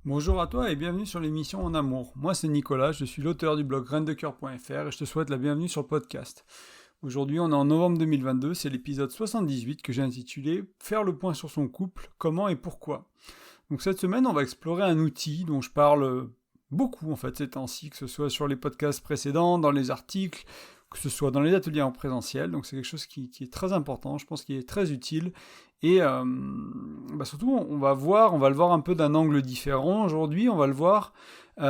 Bonjour à toi et bienvenue sur l'émission En Amour. Moi c'est Nicolas, je suis l'auteur du blog graindecoeur.fr et je te souhaite la bienvenue sur le podcast. Aujourd'hui on est en novembre 2022, c'est l'épisode 78 que j'ai intitulé Faire le point sur son couple, comment et pourquoi. Donc cette semaine on va explorer un outil dont je parle beaucoup en fait ces temps-ci, que ce soit sur les podcasts précédents, dans les articles, que ce soit dans les ateliers en présentiel, donc c'est quelque chose qui est très important, je pense qu'il est très utile, et surtout on va le voir un peu d'un angle différent aujourd'hui, on va le voir, on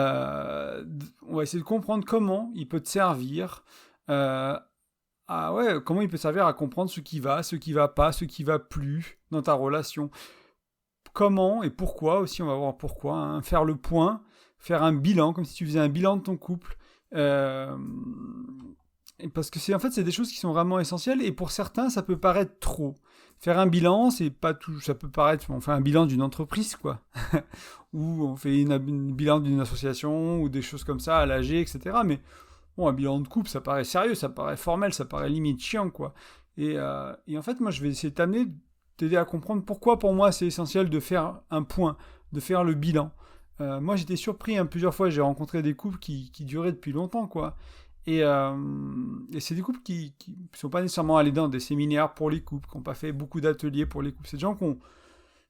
va essayer de comprendre comment il peut te servir, comment il peut servir à comprendre ce qui va pas, ce qui va plus dans ta relation, comment et pourquoi aussi, on va voir pourquoi, hein, faire le point, faire un bilan, comme si tu faisais un bilan de ton couple, parce que c'est des choses qui sont vraiment essentielles et pour certains ça peut paraître trop. Faire un bilan, c'est pas tout, ça peut paraître, on fait un bilan d'une entreprise quoi, ou on fait un bilan d'une association ou des choses comme ça à l'AG, etc. Mais bon, un bilan de couple, ça paraît sérieux, ça paraît formel, ça paraît limite chiant quoi. Et en fait, moi je vais essayer de t'aider à comprendre pourquoi pour moi c'est essentiel de faire un point, de faire le bilan. Moi j'étais surpris plusieurs fois, j'ai rencontré des couples qui duraient depuis longtemps quoi. Et c'est des couples qui ne sont pas nécessairement allés dans des séminaires pour les couples, qui n'ont pas fait beaucoup d'ateliers pour les couples. C'est des gens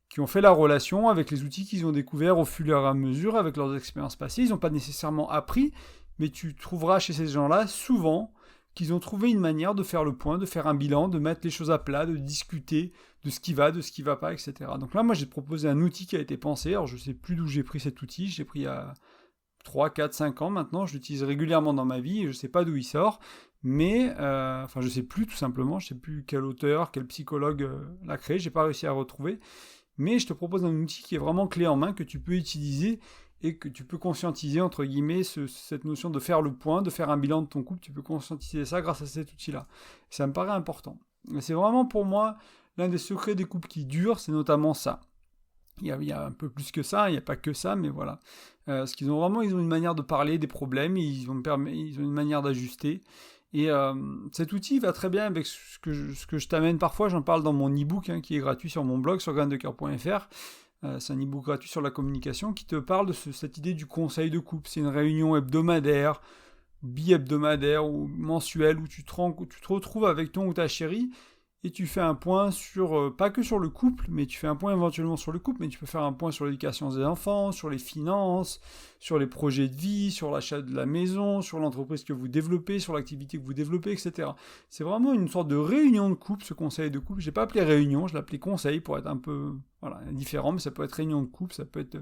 qui ont fait la relation avec les outils qu'ils ont découverts au fur et à mesure, avec leurs expériences passées. Ils n'ont pas nécessairement appris, mais tu trouveras chez ces gens-là souvent qu'ils ont trouvé une manière de faire le point, de faire un bilan, de mettre les choses à plat, de discuter de ce qui va pas, etc. Donc là, moi, j'ai proposé un outil qui a été pensé. Alors, je ne sais plus d'où j'ai pris cet outil. J'ai pris à 3, 4, 5 ans maintenant, je l'utilise régulièrement dans ma vie, et je ne sais pas d'où il sort, mais, je ne sais plus tout simplement, je ne sais plus quel auteur, quel psychologue l'a créé, je n'ai pas réussi à retrouver, mais je te propose un outil qui est vraiment clé en main, que tu peux utiliser, et que tu peux conscientiser, entre guillemets, cette notion de faire le point, de faire un bilan de ton couple, tu peux conscientiser ça grâce à cet outil-là. Ça me paraît important. Et c'est vraiment pour moi, l'un des secrets des couples qui durent, c'est notamment ça. Il y a un peu plus que ça, il n'y a pas que ça, mais voilà. Parce qu'ils ont une manière de parler des problèmes, ils ont une manière d'ajuster. Et cet outil va très bien avec ce que je t'amène parfois, j'en parle dans mon e-book qui est gratuit sur mon blog, sur graindecoeur.fr. C'est un e-book gratuit sur la communication qui te parle de cette idée du conseil de couple. C'est une réunion hebdomadaire, bi-hebdomadaire ou mensuelle où tu te retrouves avec ton ou ta chérie et tu fais un point sur, pas que sur le couple, mais tu fais un point éventuellement sur le couple, mais tu peux faire un point sur l'éducation des enfants, sur les finances, sur les projets de vie, sur l'achat de la maison, sur l'entreprise que vous développez, sur l'activité que vous développez, etc. C'est vraiment une sorte de réunion de couple, ce conseil de couple. Je n'ai pas appelé réunion, je l'ai appelé conseil pour être un peu différent, mais ça peut être réunion de couple, ça peut être...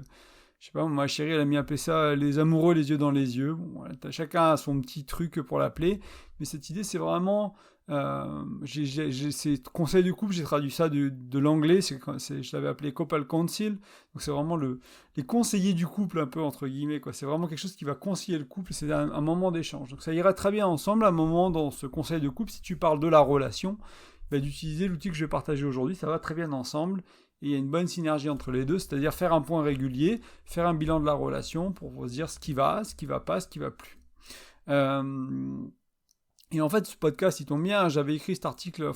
Je sais pas, ma chérie, elle a mis appeler ça les amoureux, les yeux dans les yeux. Bon, voilà, chacun a son petit truc pour l'appeler, mais cette idée, c'est vraiment... ces conseils de couple, j'ai traduit ça de l'anglais, je l'avais appelé couple council, donc c'est vraiment les conseillers du couple un peu entre guillemets quoi. C'est vraiment quelque chose qui va conseiller le couple, c'est un moment d'échange. Donc ça ira très bien ensemble un moment dans ce conseil de couple si tu parles de la relation, d'utiliser l'outil que je vais partager aujourd'hui, ça va très bien ensemble. Et il y a une bonne synergie entre les deux, c'est-à-dire faire un point régulier, faire un bilan de la relation pour se dire ce qui va pas, ce qui va plus. Et en fait, ce podcast, il tombe bien. J'avais écrit cet article,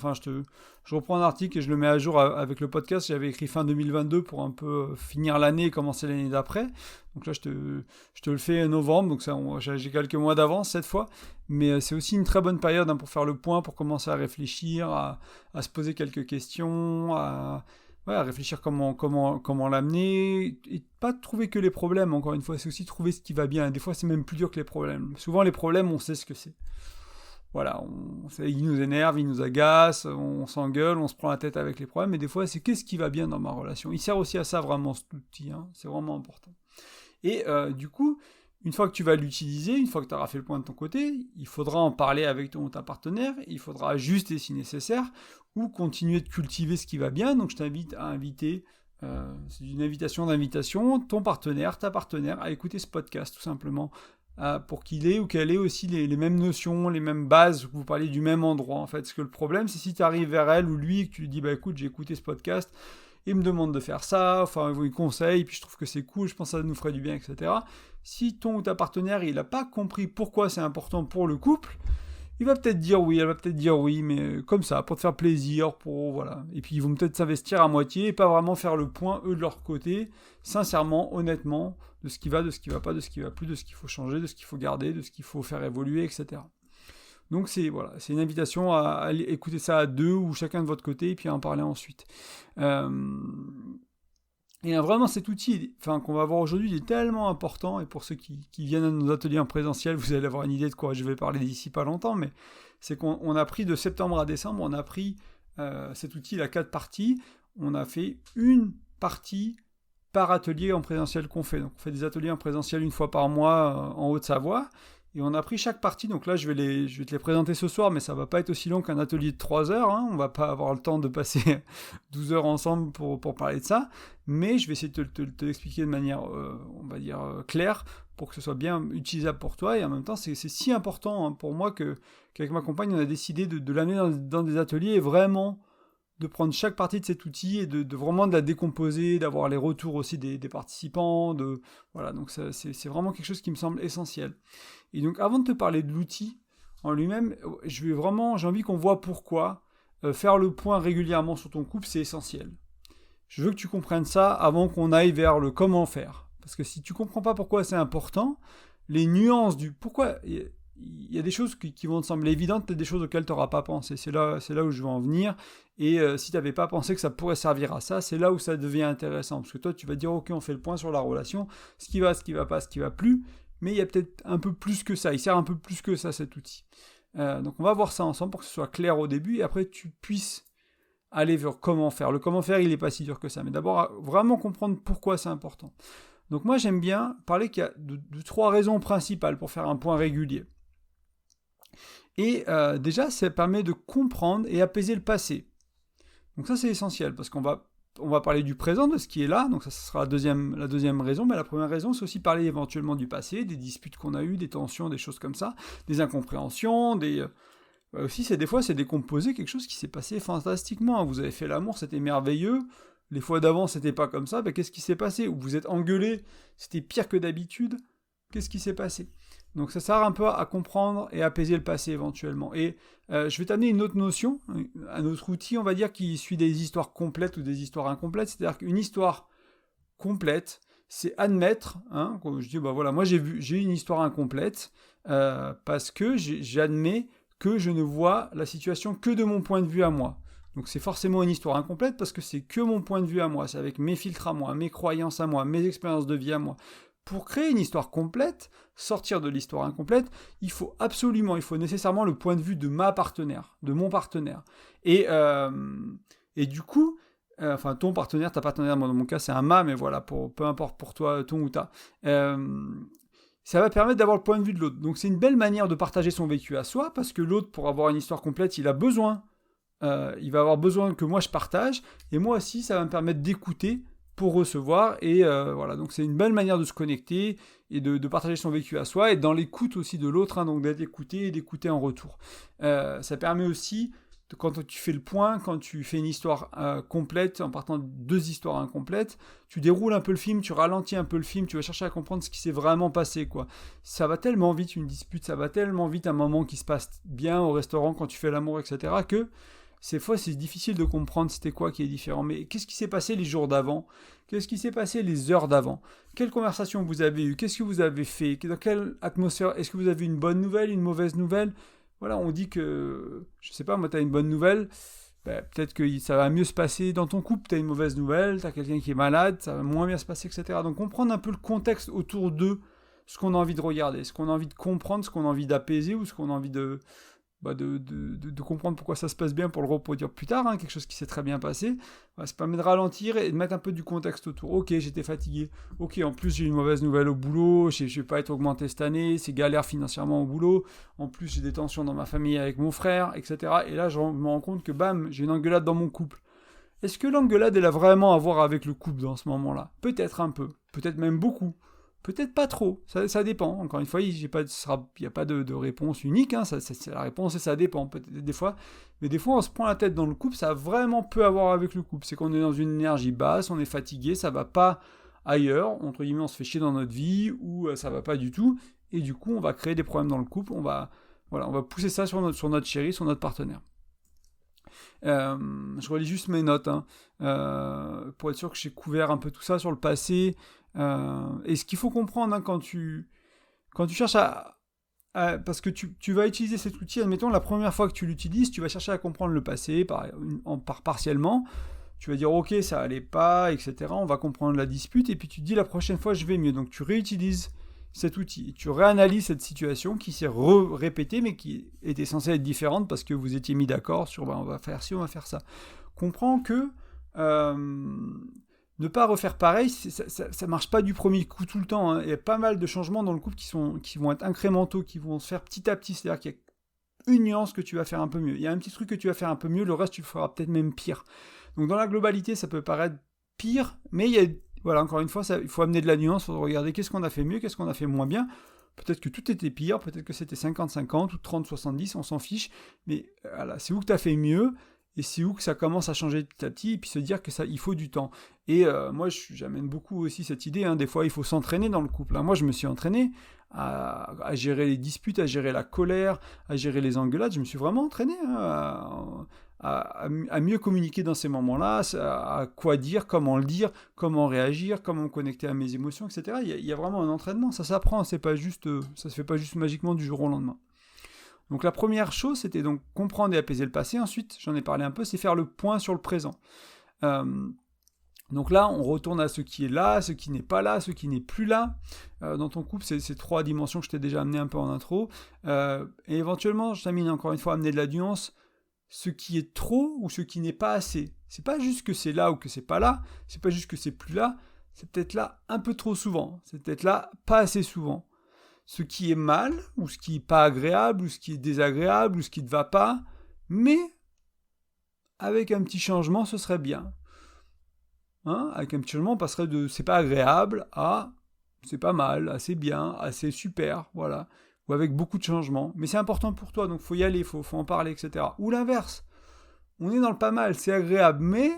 je reprends un article et je le mets à jour avec le podcast. J'avais écrit fin 2022 pour un peu finir l'année et commencer l'année d'après. Donc là, je te le fais en novembre, donc ça, j'ai quelques mois d'avance cette fois. Mais c'est aussi une très bonne période pour faire le point, pour commencer à réfléchir, à se poser quelques questions, à réfléchir comment l'amener, et pas trouver que les problèmes, encore une fois, c'est aussi trouver ce qui va bien. Des fois, c'est même plus dur que les problèmes. Souvent, les problèmes, on sait ce que c'est. Voilà, ils nous énervent, ils nous agacent, on s'engueule, on se prend la tête avec les problèmes, mais des fois, c'est qu'est-ce qui va bien dans ma relation. Il sert aussi à ça, vraiment, cet outil, c'est vraiment important. Et du coup, une fois que tu vas l'utiliser, une fois que tu auras fait le point de ton côté, il faudra en parler avec ton ou ta partenaire, il faudra ajuster si nécessaire, ou continuer de cultiver ce qui va bien. Donc je t'invite à inviter, c'est une invitation, ton partenaire, ta partenaire, à écouter ce podcast, tout simplement, pour qu'il ait ou qu'elle ait aussi les mêmes notions, les mêmes bases, que vous parlez du même endroit, en fait. Parce que le problème, c'est si tu arrives vers elle ou lui, et que tu lui dis, écoute, j'ai écouté ce podcast, il me demande de faire ça, il conseille, puis je trouve que c'est cool, je pense que ça nous ferait du bien, etc. Si ton ou ta partenaire, il n'a pas compris pourquoi c'est important pour le couple, il va peut-être dire oui, elle va peut-être dire oui, mais comme ça, pour te faire plaisir, pour voilà. Et puis ils vont peut-être s'investir à moitié et pas vraiment faire le point, eux, de leur côté, sincèrement, honnêtement, de ce qui va, de ce qui va pas, de ce qui va plus, de ce qu'il faut changer, de ce qu'il faut garder, de ce qu'il faut faire évoluer, etc. Donc c'est voilà, c'est une invitation à écouter ça à deux ou chacun de votre côté et puis à en parler ensuite. Et vraiment cet outil qu'on va voir aujourd'hui, il est tellement important, et pour ceux qui viennent à nos ateliers en présentiel, vous allez avoir une idée de quoi je vais parler d'ici pas longtemps, mais c'est qu'on a pris de septembre à décembre, on a pris cet outil, il a 4 parties, on a fait une partie par atelier en présentiel qu'on fait. Donc on fait des ateliers en présentiel une fois par mois en Haute-Savoie, et on a pris chaque partie, donc là je vais te les présenter ce soir, mais ça va pas être aussi long qu'un atelier de 3 heures, hein. On va pas avoir le temps de passer 12 heures ensemble pour parler de ça, mais je vais essayer de te l'expliquer de manière, on va dire, claire, pour que ce soit bien utilisable pour toi, et en même temps c'est si important, hein, pour moi qu'avec ma compagne on a décidé de l'amener dans des ateliers et vraiment de prendre chaque partie de cet outil et de vraiment de la décomposer, d'avoir les retours aussi des participants, voilà, donc c'est vraiment quelque chose qui me semble essentiel. Et donc avant de te parler de l'outil en lui-même, j'ai envie qu'on voit pourquoi faire le point régulièrement sur ton couple, c'est essentiel. Je veux que tu comprennes ça avant qu'on aille vers le comment faire. Parce que si tu comprends pas pourquoi c'est important, les nuances du pourquoi, il y a des choses qui vont te sembler évidentes, peut-être des choses auxquelles tu n'auras pas pensé. C'est là où je veux en venir. Et si tu n'avais pas pensé que ça pourrait servir à ça, c'est là où ça devient intéressant. Parce que toi, tu vas dire, ok, on fait le point sur la relation, ce qui va pas, ce qui va plus. Mais il y a peut-être un peu plus que ça. Il sert un peu plus que ça, cet outil. Donc on va voir ça ensemble pour que ce soit clair au début. Et après, tu puisses aller vers comment faire. Le comment faire, il n'est pas si dur que ça. Mais d'abord, vraiment comprendre pourquoi c'est important. Donc moi, j'aime bien parler qu'il y a de 3 raisons principales pour faire un point régulier. Et déjà, ça permet de comprendre et apaiser le passé. Donc ça, c'est essentiel, parce qu'on va parler du présent, de ce qui est là, donc ça sera la deuxième raison, mais la première raison, c'est aussi parler éventuellement du passé, des disputes qu'on a eues, des tensions, des choses comme ça, des incompréhensions, aussi, des fois, c'est décomposer quelque chose qui s'est passé fantastiquement. Vous avez fait l'amour, c'était merveilleux, les fois d'avant, c'était pas comme ça, ben, qu'est-ce qui s'est passé? Ou vous êtes engueulé, c'était pire que d'habitude, qu'est-ce qui s'est passé? Donc ça sert un peu à comprendre et apaiser le passé éventuellement. Et je vais t'amener une autre notion, un autre outil, on va dire, qui suit des histoires complètes ou des histoires incomplètes. C'est-à-dire qu'une histoire complète, c'est admettre, hein, quand je dis, bah voilà, moi j'ai une histoire incomplète, parce que j'admets que je ne vois la situation que de mon point de vue à moi. Donc c'est forcément une histoire incomplète parce que c'est que mon point de vue à moi, c'est avec mes filtres à moi, mes croyances à moi, mes expériences de vie à moi. Pour créer une histoire complète, sortir de l'histoire incomplète, il faut nécessairement le point de vue de ma partenaire, de mon partenaire. Et du coup, ton partenaire, ta partenaire, moi dans mon cas c'est un ma, mais voilà, peu importe pour toi, ton ou ta, ça va permettre d'avoir le point de vue de l'autre. Donc c'est une belle manière de partager son vécu à soi, parce que l'autre, pour avoir une histoire complète, il va avoir besoin que moi je partage, et moi aussi ça va me permettre d'écouter pour recevoir, et voilà, donc c'est une belle manière de se connecter et de partager son vécu à soi, et dans l'écoute aussi de l'autre, hein, donc d'être écouté et d'écouter en retour. Ça permet aussi, quand tu fais le point, quand tu fais une histoire complète, en partant de 2 histoires incomplètes, tu déroules un peu le film, tu ralentis un peu le film, tu vas chercher à comprendre ce qui s'est vraiment passé, quoi. Ça va tellement vite une dispute, ça va tellement vite un moment qui se passe bien au restaurant quand tu fais l'amour, etc., que ces fois, c'est difficile de comprendre c'était quoi qui est différent. Mais qu'est-ce qui s'est passé les jours d'avant? Qu'est-ce qui s'est passé les heures d'avant? Quelle conversation vous avez eue? Qu'est-ce que vous avez fait? Dans quelle atmosphère? Est-ce que vous avez une bonne nouvelle, une mauvaise nouvelle? Voilà, on dit que, je sais pas, moi, t'as une bonne nouvelle, peut-être que ça va mieux se passer dans ton couple. T'as une mauvaise nouvelle, t'as quelqu'un qui est malade, ça va moins bien se passer, etc. Donc comprendre un peu le contexte autour de ce qu'on a envie de regarder, ce qu'on a envie de comprendre, ce qu'on a envie d'apaiser, ou ce qu'on a envie de comprendre pourquoi ça se passe bien pour le reproduire plus tard, hein, quelque chose qui s'est très bien passé. Ça permet de ralentir et de mettre un peu du contexte autour. Ok, j'étais fatigué. Ok, en plus j'ai une mauvaise nouvelle au boulot, je vais pas être augmenté cette année, c'est galère financièrement au boulot. En plus j'ai des tensions dans ma famille avec mon frère, etc. Et là je me rends compte que bam, j'ai une engueulade dans mon couple. Est-ce que l'engueulade elle a vraiment à voir avec le couple dans ce moment-là? Peut-être un peu, peut-être même beaucoup. Peut-être pas trop, ça dépend. Encore une fois, il n'y a pas de réponse unique, hein. La réponse, ça dépend, peut-être des fois. Mais des fois, on se prend la tête dans le couple, ça a vraiment peu à voir avec le couple. C'est qu'on est dans une énergie basse, on est fatigué, ça va pas ailleurs, entre guillemets, on se fait chier dans notre vie, ou ça va pas du tout. Et du coup, on va créer des problèmes dans le couple, on va Voilà, on va pousser ça sur notre chéri, sur notre partenaire. Je relis juste mes notes, hein, pour être sûr que j'ai couvert un peu tout ça sur le passé. Et ce qu'il faut comprendre, hein, quand tu cherches parce que tu vas utiliser cet outil, admettons, la première fois que tu l'utilises, tu vas chercher à comprendre le passé partiellement. Tu vas dire, ok, ça allait pas, etc. On va comprendre la dispute, et puis tu te dis, la prochaine fois, je vais mieux. Donc tu réutilises cet outil. Tu réanalyses cette situation qui s'est répétée, mais qui était censée être différente parce que vous étiez mis d'accord sur on va faire ci, on va faire ça. Comprends que ne pas refaire pareil, ça marche pas du premier coup tout le temps. Hein. Il y a pas mal de changements dans le couple qui vont être incrémentaux, qui vont se faire petit à petit. C'est-à-dire qu'il y a une nuance que tu vas faire un peu mieux. Il y a un petit truc que tu vas faire un peu mieux, le reste tu le feras peut-être même pire. Donc dans la globalité, ça peut paraître pire, mais il y a voilà, encore une fois, il faut amener de la nuance, il faut regarder qu'est-ce qu'on a fait mieux, qu'est-ce qu'on a fait moins bien. Peut-être que tout était pire, peut-être que c'était 50-50 ou 30-70, on s'en fiche. Mais voilà, c'est où que tu as fait mieux, et c'est où que ça commence à changer petit à petit, et puis se dire que ça, il faut du temps. Et moi, j'amène beaucoup aussi cette idée, hein, des fois, il faut s'entraîner dans le couple. Hein. Moi, je me suis entraîné à gérer les disputes, à gérer la colère, à gérer les engueulades. Je me suis vraiment entraîné, hein, à mieux communiquer dans ces moments-là, à quoi dire, comment réagir, comment me connecter à mes émotions, etc. Il y a vraiment un entraînement, ça s'apprend, ça se fait pas juste magiquement du jour au lendemain. Donc la première chose, c'était donc comprendre et apaiser le passé. Ensuite, j'en ai parlé un peu, c'est faire le point sur le présent. Donc là, on retourne à ce qui est là, ce qui n'est pas là, ce qui n'est plus là. Dans ton couple, c'est ces trois dimensions que je t'ai déjà amené un peu en intro. Et éventuellement, je t'amène encore une fois à amener de la nuance, ce qui est trop ou ce qui n'est pas assez. C'est pas juste que c'est là ou que c'est pas là, c'est pas juste que c'est plus là, c'est peut-être là un peu trop souvent, c'est peut-être là pas assez souvent. Ce qui est mal, ou ce qui est pas agréable, ou ce qui est désagréable, ou ce qui ne va pas, mais avec un petit changement, ce serait bien. Hein, avec un petit changement, on passerait de c'est pas agréable à c'est pas mal, assez bien, assez super, voilà. Ou avec beaucoup de changements. Mais c'est important pour toi, donc faut y aller, faut en parler, etc. Ou l'inverse. On est dans le pas mal, c'est agréable, mais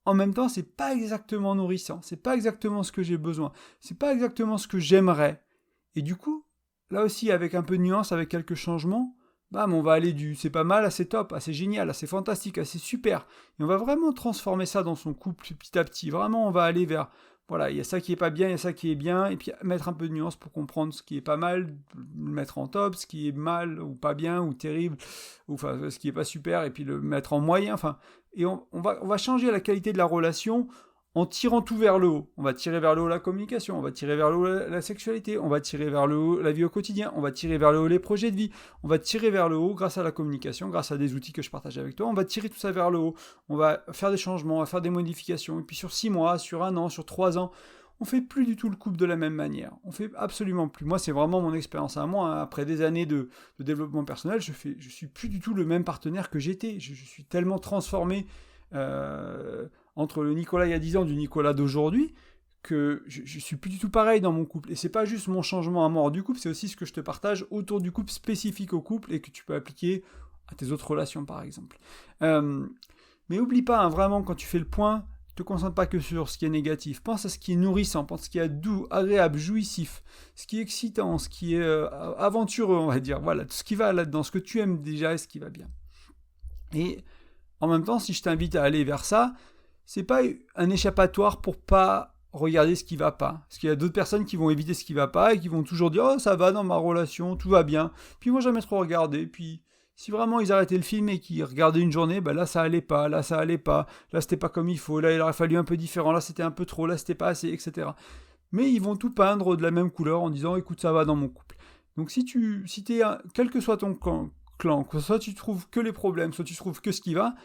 en même temps, c'est pas exactement nourrissant. C'est pas exactement ce que j'ai besoin. C'est pas exactement ce que j'aimerais. Et du coup, là aussi, avec un peu de nuance, avec quelques changements, bam, on va aller du c'est pas mal à c'est top, à c'est génial, à c'est fantastique, à c'est super. Et on va vraiment transformer ça dans son couple petit à petit. Vraiment, on va aller vers, voilà, il y a ça qui est pas bien, il y a ça qui est bien, et puis mettre un peu de nuance pour comprendre ce qui est pas mal, le mettre en top, ce qui est mal ou pas bien ou terrible, ou enfin ce qui est pas super, et puis le mettre en moyen. Enfin, et on va changer la qualité de la relation en tirant tout vers le haut. On va tirer vers le haut la communication, on va tirer vers le haut la sexualité, on va tirer vers le haut la vie au quotidien, on va tirer vers le haut les projets de vie, on va tirer vers le haut grâce à la communication, grâce à des outils que je partage avec toi, on va tirer tout ça vers le haut, on va faire des changements, on va faire des modifications, et puis sur 6 mois, sur 1 an, sur 3 ans, on fait plus du tout le couple de la même manière. On fait absolument plus. Moi, c'est vraiment mon expérience à moi. Hein. Après des années de développement personnel, je suis plus du tout le même partenaire que j'étais. Je suis tellement transformé entre le Nicolas il y a 10 ans du Nicolas d'aujourd'hui, que je suis plus du tout pareil dans mon couple. Et c'est pas juste mon changement à mort du couple, c'est aussi ce que je te partage autour du couple spécifique au couple et que tu peux appliquer à tes autres relations, par exemple. Mais oublie pas, hein, vraiment, quand tu fais le point, ne te concentre pas que sur ce qui est négatif. Pense à ce qui est nourrissant, pense à ce qui est doux, agréable, jouissif, ce qui est excitant, ce qui est aventureux, on va dire. Voilà, tout ce qui va là-dedans, ce que tu aimes déjà et ce qui va bien. Et en même temps, si je t'invite à aller vers ça, c'est pas un échappatoire pour pas regarder ce qui va pas. Parce qu'il y a d'autres personnes qui vont éviter ce qui va pas et qui vont toujours dire « Oh, ça va dans ma relation, tout va bien. » Puis moi, jamais trop regarder. Puis si vraiment ils arrêtaient le film et qu'ils regardaient une journée, ben là, ça allait pas, là, c'était pas comme il faut, là, il aurait fallu un peu différent, là, c'était un peu trop, là, c'était pas assez, etc. Mais ils vont tout peindre de la même couleur en disant « Écoute, ça va dans mon couple. » Donc si t'es quel que soit ton clan, soit tu trouves que les problèmes, soit tu trouves que ce qui va,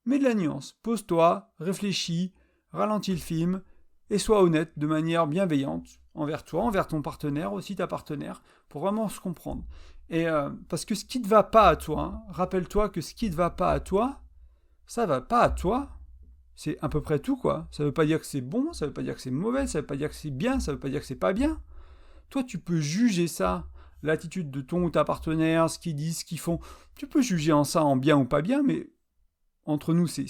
mets de la nuance, pose-toi, réfléchis, ralentis le film, et sois honnête de manière bienveillante envers toi, envers ton partenaire, aussi ta partenaire, pour vraiment se comprendre. Et parce que ce qui ne va pas à toi, hein, rappelle-toi que ce qui ne va pas à toi, ça va pas à toi, c'est à peu près tout, quoi. Ça veut pas dire que c'est bon, ça veut pas dire que c'est mauvais, ça veut pas dire que c'est bien, ça veut pas dire que c'est pas bien. Toi, tu peux juger ça, l'attitude de ton ou ta partenaire, ce qu'ils disent, ce qu'ils font. Tu peux juger en ça, en bien ou pas bien, mais entre nous, c'est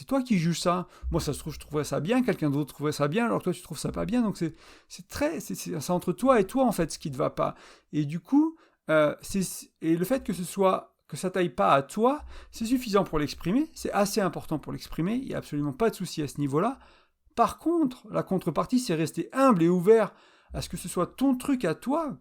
toi qui juges ça. Moi, ça se trouve, je trouverais ça bien, quelqu'un d'autre trouverait ça bien, alors que toi, tu trouves ça pas bien. Donc, c'est entre toi et toi, en fait, ce qui ne va pas. Et du coup, Et le fait que ça t'aille pas à toi, c'est suffisant pour l'exprimer, c'est assez important pour l'exprimer, il n'y a absolument pas de souci à ce niveau-là. Par contre, la contrepartie, c'est rester humble et ouvert à ce que ce soit ton truc à toi,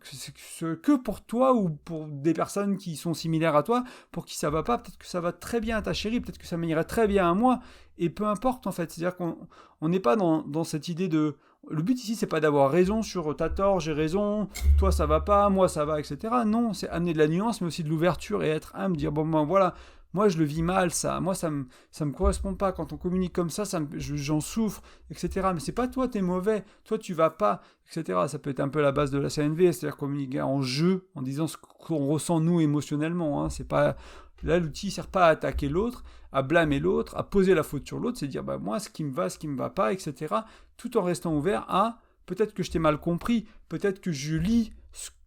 que pour toi ou pour des personnes qui sont similaires à toi, pour qui ça va pas, peut-être que ça va très bien à ta chérie, peut-être que ça m'irait très bien à moi, et peu importe en fait, c'est-à-dire qu'on n'est pas dans cette idée de... Le but ici, c'est pas d'avoir raison sur t'as tort, j'ai raison, toi ça va pas, moi ça va, etc. Non, c'est amener de la nuance, mais aussi de l'ouverture et être humble, dire bon ben voilà, moi je le vis mal ça, moi ça me correspond pas, quand on communique comme ça, j'en souffre, etc. Mais c'est pas toi, t'es mauvais, toi tu vas pas, etc. Ça peut être un peu la base de la CNV, c'est-à-dire communiquer en jeu, en disant ce qu'on ressent nous émotionnellement, hein. C'est pas... Là, l'outil sert pas à attaquer l'autre, à blâmer l'autre, à poser la faute sur l'autre, c'est dire bah, moi ce qui me va pas, etc. Tout en restant ouvert à peut-être que je t'ai mal compris, peut-être que je lis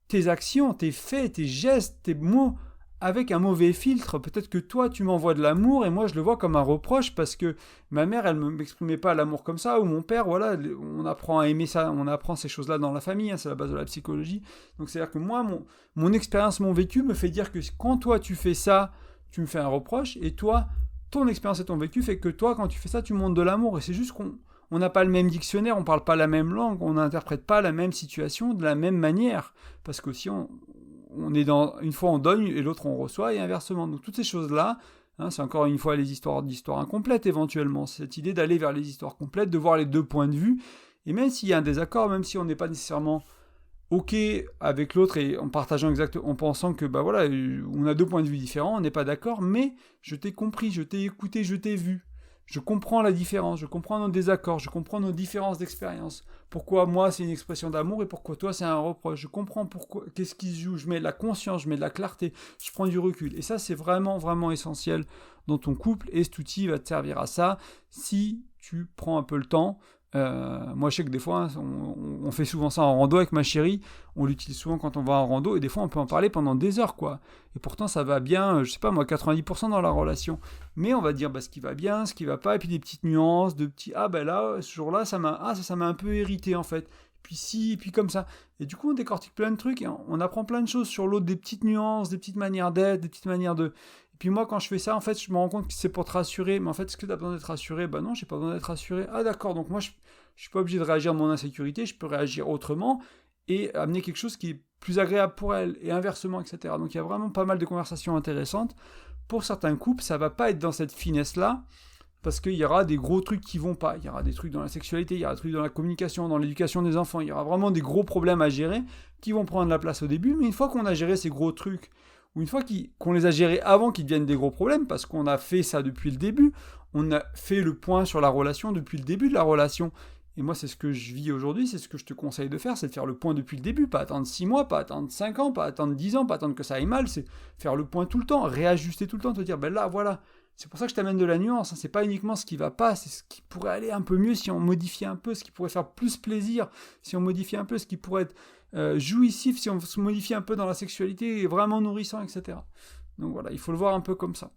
tes actions, tes faits, tes gestes, tes mots avec un mauvais filtre. Peut-être que toi tu m'envoies de l'amour et moi je le vois comme un reproche parce que ma mère elle ne m'exprimait pas l'amour comme ça, ou mon père, voilà, on apprend à aimer ça, on apprend ces choses-là dans la famille, hein, c'est la base de la psychologie. Donc c'est-à-dire que moi, mon expérience, mon vécu me fait dire que quand toi tu fais ça, tu me fais un reproche, et toi, ton expérience et ton vécu fait que toi, quand tu fais ça, tu montres de l'amour. Et c'est juste qu'on n'a pas le même dictionnaire, on parle pas la même langue, on n'interprète pas la même situation de la même manière. Parce qu'aussi, on est dans... Une fois on donne et l'autre on reçoit, et inversement. Donc toutes ces choses-là, hein, c'est encore une fois les histoires d'histoires incomplètes éventuellement. Cette idée d'aller vers les histoires complètes, de voir les deux points de vue. Et même s'il y a un désaccord, même si on n'est pas nécessairement ok avec l'autre et en partageant en pensant que bah voilà, on a deux points de vue différents, on n'est pas d'accord, mais je t'ai compris, je t'ai écouté, je t'ai vu. Je comprends la différence, je comprends nos désaccords, je comprends nos différences d'expérience. Pourquoi moi c'est une expression d'amour et pourquoi toi c'est un reproche. Je comprends pourquoi, qu'est-ce qui se joue, je mets de la conscience, je mets de la clarté, je prends du recul. Et ça c'est vraiment vraiment essentiel dans ton couple, et cet outil va te servir à ça si tu prends un peu le temps. Moi, je sais que des fois, hein, on fait souvent ça en rando avec ma chérie. On l'utilise souvent quand on va en rando, et des fois, on peut en parler pendant des heures, quoi. Et pourtant, ça va bien, je sais pas moi, 90% dans la relation. Mais on va dire bah, ce qui va bien, ce qui va pas, et puis des petites nuances, de petits ah ben là, ce jour-là, ça m'a un peu irrité en fait. Puis si, et puis comme ça. Et du coup, on décortique plein de trucs et on apprend plein de choses sur l'autre, des petites nuances, des petites manières d'être, des petites manières de. Et puis moi, quand je fais ça, en fait, je me rends compte que c'est pour te rassurer. Mais en fait, est-ce que tu as besoin d'être rassuré? Bah non, j'ai pas besoin d'être rassuré. Ah d'accord, donc moi, je suis pas obligé de réagir à mon insécurité, je peux réagir autrement et amener quelque chose qui est plus agréable pour elle, et inversement, etc. Donc il y a vraiment pas mal de conversations intéressantes. Pour certains couples, ça va pas être dans cette finesse-là, parce qu'il y aura des gros trucs qui vont pas. Il y aura des trucs dans la sexualité, il y aura des trucs dans la communication, dans l'éducation des enfants, il y aura vraiment des gros problèmes à gérer qui vont prendre la place au début, mais une fois qu'on a géré ces gros trucs, ou une fois qu'on les a gérés avant qu'ils deviennent des gros problèmes, parce qu'on a fait ça depuis le début, on a fait le point sur la relation depuis le début de la relation. Et moi, c'est ce que je vis aujourd'hui, c'est ce que je te conseille de faire, c'est de faire le point depuis le début, pas attendre 6 mois, pas attendre 5 ans, pas attendre 10 ans, pas attendre que ça aille mal, c'est faire le point tout le temps, réajuster tout le temps, te dire, ben là, voilà. C'est pour ça que je t'amène de la nuance, hein. C'est pas uniquement ce qui va pas, c'est ce qui pourrait aller un peu mieux si on modifiait un peu, ce qui pourrait faire plus plaisir si on modifiait un peu, ce qui pourrait être jouissif si on se modifie un peu dans la sexualité, et vraiment nourrissant, etc. Donc voilà, il faut le voir un peu comme ça.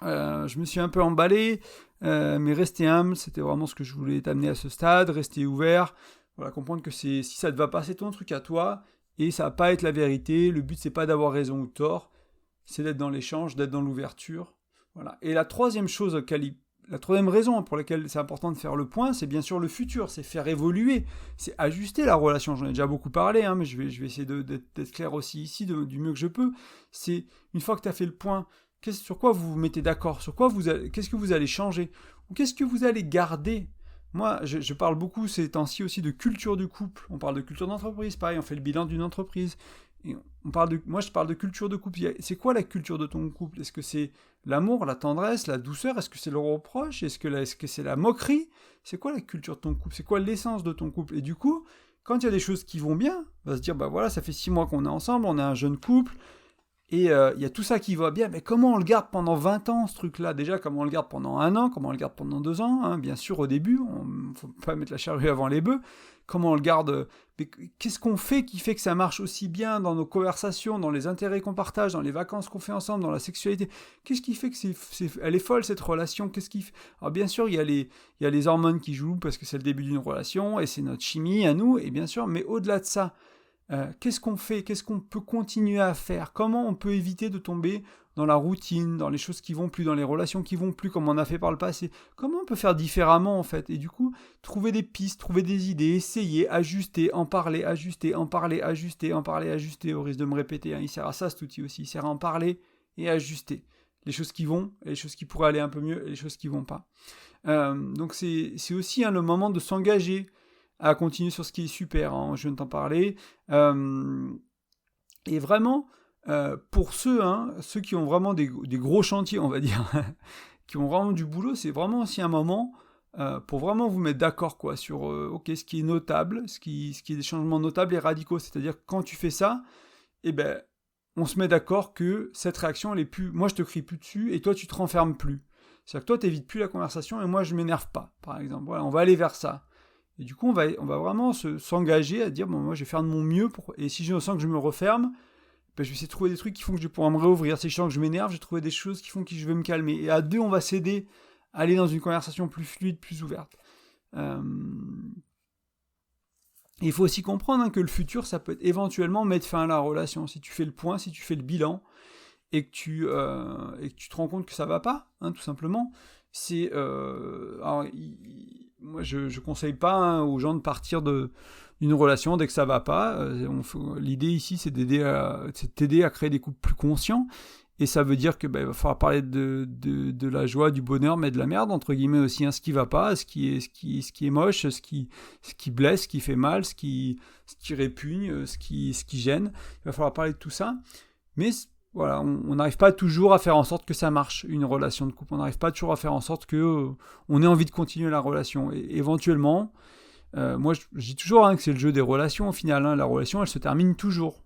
Je me suis un peu emballé, mais rester humble, c'était vraiment ce que je voulais t'amener à ce stade, rester ouvert, voilà, comprendre que si ça te va pas, c'est ton truc à toi, et ça va pas être la vérité, le but c'est pas d'avoir raison ou tort, c'est d'être dans l'échange, d'être dans l'ouverture, voilà. Et la troisième raison pour laquelle c'est important de faire le point, c'est bien sûr le futur, c'est faire évoluer, c'est ajuster la relation, j'en ai déjà beaucoup parlé, hein, mais je vais essayer d'être clair aussi ici, du mieux que je peux, c'est une fois que tu as fait le point, sur quoi vous vous mettez d'accord, qu'est-ce que vous allez changer, ou qu'est-ce que vous allez garder. Moi, je parle beaucoup ces temps-ci aussi de culture du couple, on parle de culture d'entreprise, pareil, on fait le bilan d'une entreprise, et moi je parle de culture de couple. C'est quoi la culture de ton couple? Est-ce que c'est l'amour, la tendresse, la douceur? Est-ce que c'est le reproche? Est-ce que c'est la moquerie? C'est quoi la culture de ton couple? C'est quoi l'essence de ton couple? Et du coup, quand il y a des choses qui vont bien, on va se dire, bah voilà, ça fait 6 mois qu'on est ensemble, on est un jeune couple, et il y a tout ça qui va bien, mais comment on le garde pendant 20 ans, ce truc-là? Déjà, comment on le garde pendant 1 an, comment on le garde pendant 2 ans, hein? Bien sûr, au début, on ne faut pas mettre la charrue avant les bœufs. Comment on le garde? Mais qu'est-ce qu'on fait qui fait que ça marche aussi bien dans nos conversations, dans les intérêts qu'on partage, dans les vacances qu'on fait ensemble, dans la sexualité? Qu'est-ce qui fait que elle est folle, cette relation? Alors bien sûr, il y a les hormones qui jouent, parce que c'est le début d'une relation, et c'est notre chimie à nous, et bien sûr, mais au-delà de ça, Qu'est-ce qu'on fait? Qu'est-ce qu'on peut continuer à faire? Comment on peut éviter de tomber dans la routine, dans les choses qui vont plus, dans les relations qui vont plus, comme on a fait par le passé? Comment on peut faire différemment, en fait? Et du coup, trouver des pistes, trouver des idées, essayer, ajuster, en parler, ajuster, en parler, ajuster, en parler, ajuster, au risque de me répéter, hein. Il sert à ça, cet outil aussi. Il sert à en parler et à ajuster. Les choses qui vont, et les choses qui pourraient aller un peu mieux, et les choses qui vont pas. Donc c'est aussi, hein, le moment de s'engager à continuer sur ce qui est super, hein, je viens de t'en parler. Et vraiment, pour ceux qui ont vraiment des gros chantiers, on va dire, qui ont vraiment du boulot, c'est vraiment aussi un moment pour vraiment vous mettre d'accord, quoi, sur ce qui est notable, ce qui est des changements notables et radicaux. C'est-à-dire que quand tu fais ça, eh ben, on se met d'accord que cette réaction, elle est plus... Moi, je te crie plus dessus, et toi, tu te renfermes plus. C'est-à-dire que toi, t'évites plus la conversation, et moi, je m'énerve pas, par exemple. Voilà, on va aller vers ça. Et du coup, on va vraiment s'engager à dire, bon, moi, je vais faire de mon mieux, et si je sens que je me referme, ben, je vais essayer de trouver des trucs qui font que je vais pouvoir me réouvrir. Si je sens que je m'énerve, je vais trouver des choses qui font que je vais me calmer. Et à deux, on va s'aider à aller dans une conversation plus fluide, plus ouverte. Il faut aussi comprendre, hein, que le futur, ça peut être éventuellement mettre fin à la relation. Si tu fais le point, si tu fais le bilan, et que tu te rends compte que ça va pas, hein, tout simplement, c'est... moi, je conseille pas, hein, aux gens de partir d'une relation dès que ça va pas. L'idée ici, c'est de t'aider à créer des couples plus conscients. Et ça veut dire que il va falloir parler de la joie, du bonheur, mais de la merde, entre guillemets aussi, hein, ce qui va pas, ce qui est moche, ce qui blesse, ce qui fait mal, ce qui répugne, ce qui gêne. Il va falloir parler de tout ça. Mais voilà, on n'arrive pas toujours à faire en sorte que ça marche, une relation de couple. On n'arrive pas toujours à faire en sorte que on ait envie de continuer la relation. Et éventuellement, moi je dis toujours, hein, que c'est le jeu des relations au final, hein. La relation, elle se termine toujours.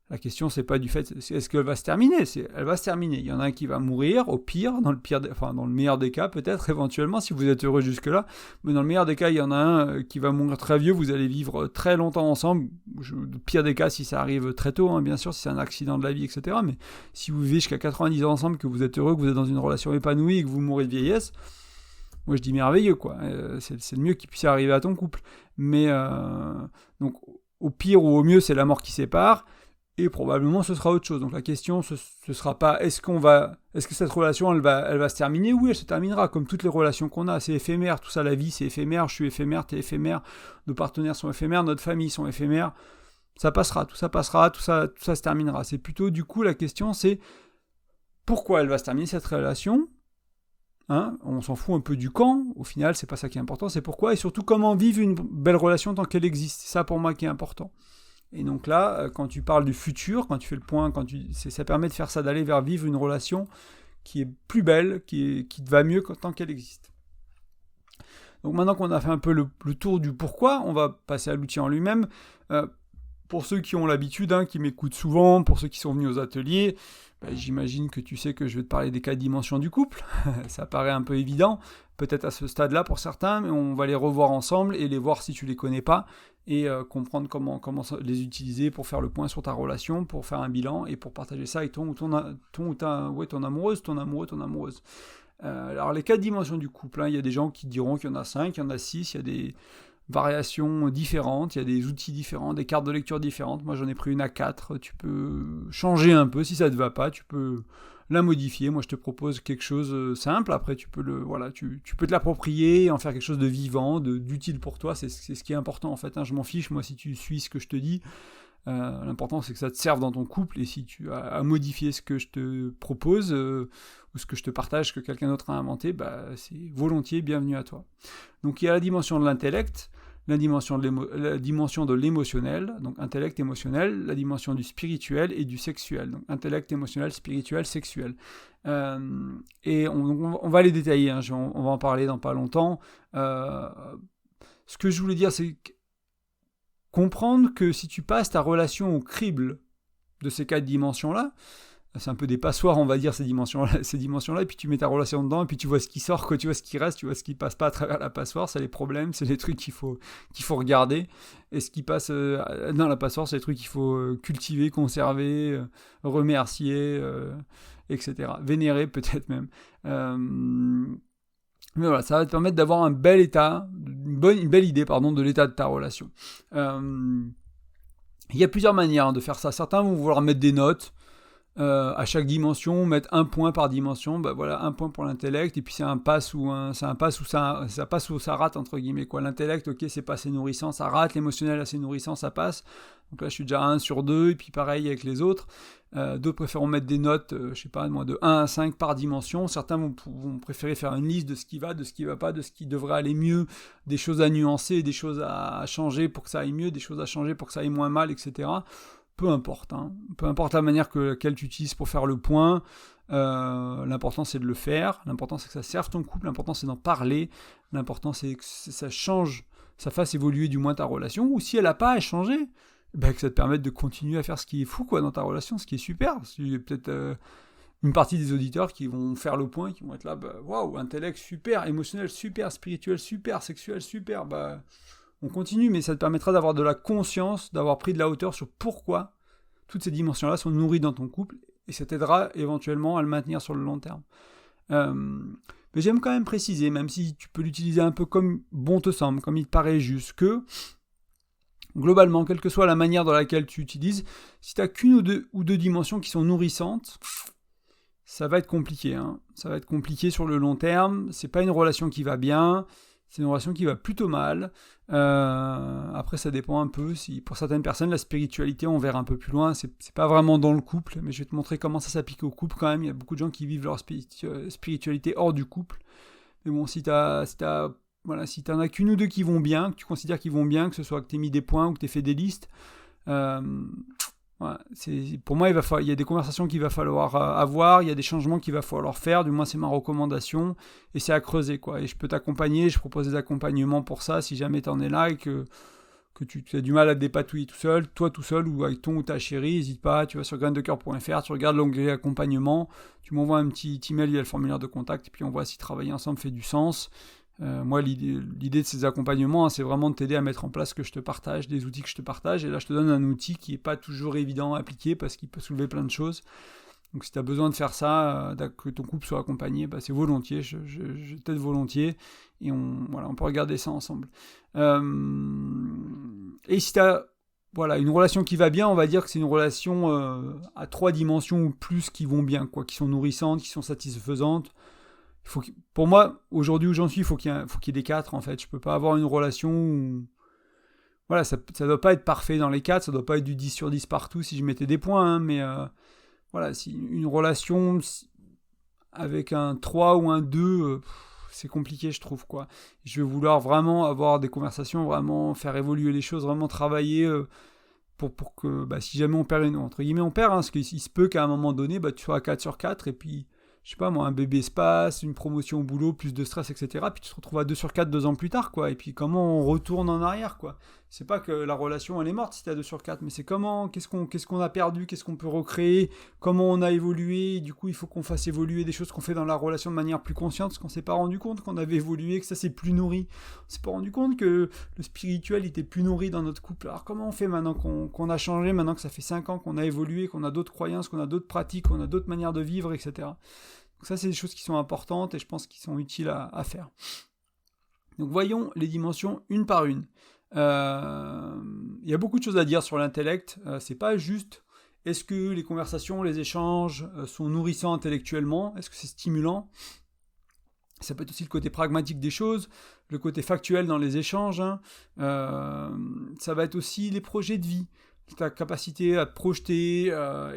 La question, c'est pas du fait, est-ce qu'elle va se terminer? Elle va se terminer. Il y en a un qui va mourir, au pire, dans le meilleur des cas, peut-être, éventuellement, si vous êtes heureux jusque-là. Mais dans le meilleur des cas, il y en a un qui va mourir très vieux, vous allez vivre très longtemps ensemble. Le pire des cas, si ça arrive très tôt, hein, bien sûr, si c'est un accident de la vie, etc. Mais si vous vivez jusqu'à 90 ans ensemble, que vous êtes heureux, que vous êtes dans une relation épanouie et que vous mourrez de vieillesse, moi je dis merveilleux, quoi. C'est le mieux qui puisse arriver à ton couple. Mais, donc, au pire ou au mieux, c'est la mort qui sépare. Et probablement ce sera autre chose. Donc la question, ce sera pas est-ce que cette relation elle va se terminer? Oui, elle se terminera, comme toutes les relations qu'on a. C'est éphémère, tout ça, la vie c'est éphémère, je suis éphémère, t'es éphémère, nos partenaires sont éphémères, notre famille sont éphémères. Ça passera, tout ça se terminera. C'est plutôt, du coup, la question c'est pourquoi elle va se terminer cette relation, hein? On s'en fout un peu du quand, au final c'est pas ça qui est important, c'est pourquoi, et surtout comment vivre une belle relation tant qu'elle existe. C'est ça pour moi qui est important. Et donc là, quand tu parles du futur, quand tu fais le point, ça permet de faire ça, d'aller vers vivre une relation qui est plus belle, qui te va mieux tant qu'elle existe. Donc maintenant qu'on a fait un peu le tour du pourquoi, on va passer à l'outil en lui-même. Pour ceux qui ont l'habitude, hein, qui m'écoutent souvent, pour ceux qui sont venus aux ateliers, j'imagine que tu sais que je vais te parler des 4 dimensions du couple. Ça paraît un peu évident, peut-être à ce stade-là pour certains, mais on va les revoir ensemble et les voir si tu les connais pas, et comprendre comment les utiliser pour faire le point sur ta relation, pour faire un bilan et pour partager ça avec ton amoureuse. Alors les 4 dimensions du couple, hein, il y a des gens qui diront qu'il y en a 5, il y en a 6, il y a des variations différentes, il y a des outils différents, des cartes de lecture différentes. Moi j'en ai pris une à 4, tu peux changer un peu si ça te va pas, tu peux la modifier. Moi je te propose quelque chose simple, après tu peux tu peux te l'approprier, en faire quelque chose de vivant, d'utile pour toi, c'est ce qui est important en fait, hein. Je m'en fiche moi si tu suis ce que je te dis, l'important c'est que ça te serve dans ton couple, et si tu as à modifier ce que je te propose, ou ce que je te partage que quelqu'un d'autre a inventé, c'est volontiers bienvenu à toi. Donc il y a la dimension de l'intellect, la dimension de l'émotionnel, donc intellect, émotionnel, la dimension du spirituel et du sexuel, donc intellect, émotionnel, spirituel, sexuel. Et on va les détailler, hein, on va en parler dans pas longtemps. Ce que je voulais dire, c'est comprendre que si tu passes ta relation au crible de ces 4 dimensions-là, c'est un peu des passoires, on va dire, ces dimensions-là, et puis tu mets ta relation dedans, et puis tu vois ce qui sort, tu vois ce qui reste, tu vois ce qui passe pas à travers la passoire, c'est les problèmes, c'est les trucs qu'il faut regarder, et ce qui passe dans la passoire, c'est les trucs qu'il faut cultiver, conserver, remercier, etc. Vénérer peut-être même. Mais voilà, ça va te permettre d'avoir un bel état, une belle idée, de l'état de ta relation. Il y a plusieurs manières de faire ça. Certains vont vouloir mettre des notes à chaque dimension, mettre un point par dimension. Bah voilà, un point pour l'intellect, et puis c'est un pass ou ça passe ou ça rate entre guillemets quoi. L'intellect, ok, c'est pas assez nourrissant, ça rate. L'émotionnel, assez nourrissant, ça passe. Donc là, je suis déjà à 1 sur 2, et puis pareil avec les autres. D'autres préfèrent mettre des notes, je sais pas, de 1 à 5 par dimension. Certains vont préférer faire une liste de ce qui va, de ce qui va pas, de ce qui devrait aller mieux, des choses à nuancer, des choses à changer pour que ça aille mieux, des choses à changer pour que ça aille moins mal, etc. Peu importe, hein. Peu importe la manière laquelle tu utilises pour faire le point, l'important c'est de le faire, l'important c'est que ça serve ton couple, l'important c'est d'en parler, l'important c'est que ça change, ça fasse évoluer du moins ta relation, ou si elle n'a pas à changer, ben que ça te permette de continuer à faire ce qui est fou quoi, dans ta relation, ce qui est super. Il y a peut-être une partie des auditeurs qui vont faire le point, qui vont être là, bah, waouh, intellect super, émotionnel super, spirituel super, sexuel super, bah on continue, mais ça te permettra d'avoir de la conscience, d'avoir pris de la hauteur sur pourquoi toutes ces dimensions-là sont nourries dans ton couple, et ça t'aidera éventuellement à le maintenir sur le long terme. Mais j'aime quand même préciser, même si tu peux l'utiliser un peu comme bon te semble, comme il te paraît juste, que globalement, quelle que soit la manière dans laquelle tu utilises, si tu n'as qu'une ou deux dimensions qui sont nourrissantes, ça va être compliqué. Hein. Ça va être compliqué sur le long terme. C'est pas une relation qui va bien. C'est une relation qui va plutôt mal. Après, ça dépend un peu. Si pour certaines personnes, la spiritualité, on verra un peu plus loin. C'est pas vraiment dans le couple, mais je vais te montrer comment ça s'applique au couple quand même. Il y a beaucoup de gens qui vivent leur spiritualité hors du couple. Mais bon, si t'en as qu'une ou deux qui vont bien, que tu considères qu'ils vont bien, que ce soit que t'aies mis des points ou que t'aies fait des listes, pour moi, il y a des conversations qu'il va falloir avoir, il y a des changements qu'il va falloir faire, du moins c'est ma recommandation, et c'est à creuser, quoi. Et je peux t'accompagner, je propose des accompagnements pour ça, si jamais t'en es là et que tu as du mal à te dépatouiller toi tout seul, ou avec ton ou ta chérie, n'hésite pas, tu vas sur graindecoeur.fr, tu regardes l'onglet accompagnement, tu m'envoies un petit email via le formulaire de contact, et puis on voit si travailler ensemble fait du sens. Moi, l'idée de ces accompagnements, hein, c'est vraiment de t'aider à mettre en place ce que je te partage, des outils que je te partage. Et là, je te donne un outil qui n'est pas toujours évident à appliquer parce qu'il peut soulever plein de choses. Donc, si tu as besoin de faire ça, que ton couple soit accompagné, bah, c'est volontiers. Je t'aide volontiers. Et on peut regarder ça ensemble. Et si tu as une relation qui va bien, on va dire que c'est une relation à 3 dimensions ou plus qui vont bien, quoi, qui sont nourrissantes, qui sont satisfaisantes. Pour moi, aujourd'hui où j'en suis, il faut qu'il y ait des 4 en fait. Je peux pas avoir une relation où... Voilà, ça doit pas être parfait dans les 4, ça doit pas être du 10 sur 10 partout si je mettais des points, hein, mais si une relation avec un 3 ou un 2, c'est compliqué je trouve, quoi. Je vais vouloir vraiment avoir des conversations, vraiment faire évoluer les choses, vraiment travailler pour que si jamais on perd entre guillemets on perd, hein, parce qu'il se peut qu'à un moment donné, tu sois à 4 sur 4 et puis je sais pas moi, un bébé se passe, une promotion au boulot, plus de stress, etc. Puis tu te retrouves à 2 sur 4 2 ans plus tard, quoi. Et puis comment on retourne en arrière, quoi. C'est pas que la relation, elle est morte si t'es à 2 sur 4, mais c'est qu'est-ce qu'on a perdu, qu'est-ce qu'on peut recréer, comment on a évolué, et du coup, il faut qu'on fasse évoluer des choses qu'on fait dans la relation de manière plus consciente, parce qu'on s'est pas rendu compte qu'on avait évolué, que ça s'est plus nourri. On s'est pas rendu compte que le spirituel était plus nourri dans notre couple. Alors comment on fait maintenant qu'on a changé, maintenant que ça fait 5 ans qu'on a évolué, qu'on a d'autres croyances, qu'on a d'autres pratiques, qu'on a d'autres manières de vivre, etc. Donc ça, c'est des choses qui sont importantes et je pense qu'ils sont utiles à faire. Donc voyons les dimensions une par une. Il y a beaucoup de choses à dire sur l'intellect. C'est pas juste est-ce que les conversations, les échanges sont nourrissants intellectuellement, est-ce que c'est stimulant. Ça peut être aussi le côté pragmatique des choses, le côté factuel dans les échanges. Hein. Ça va être aussi les projets de vie. Ta capacité à te projeter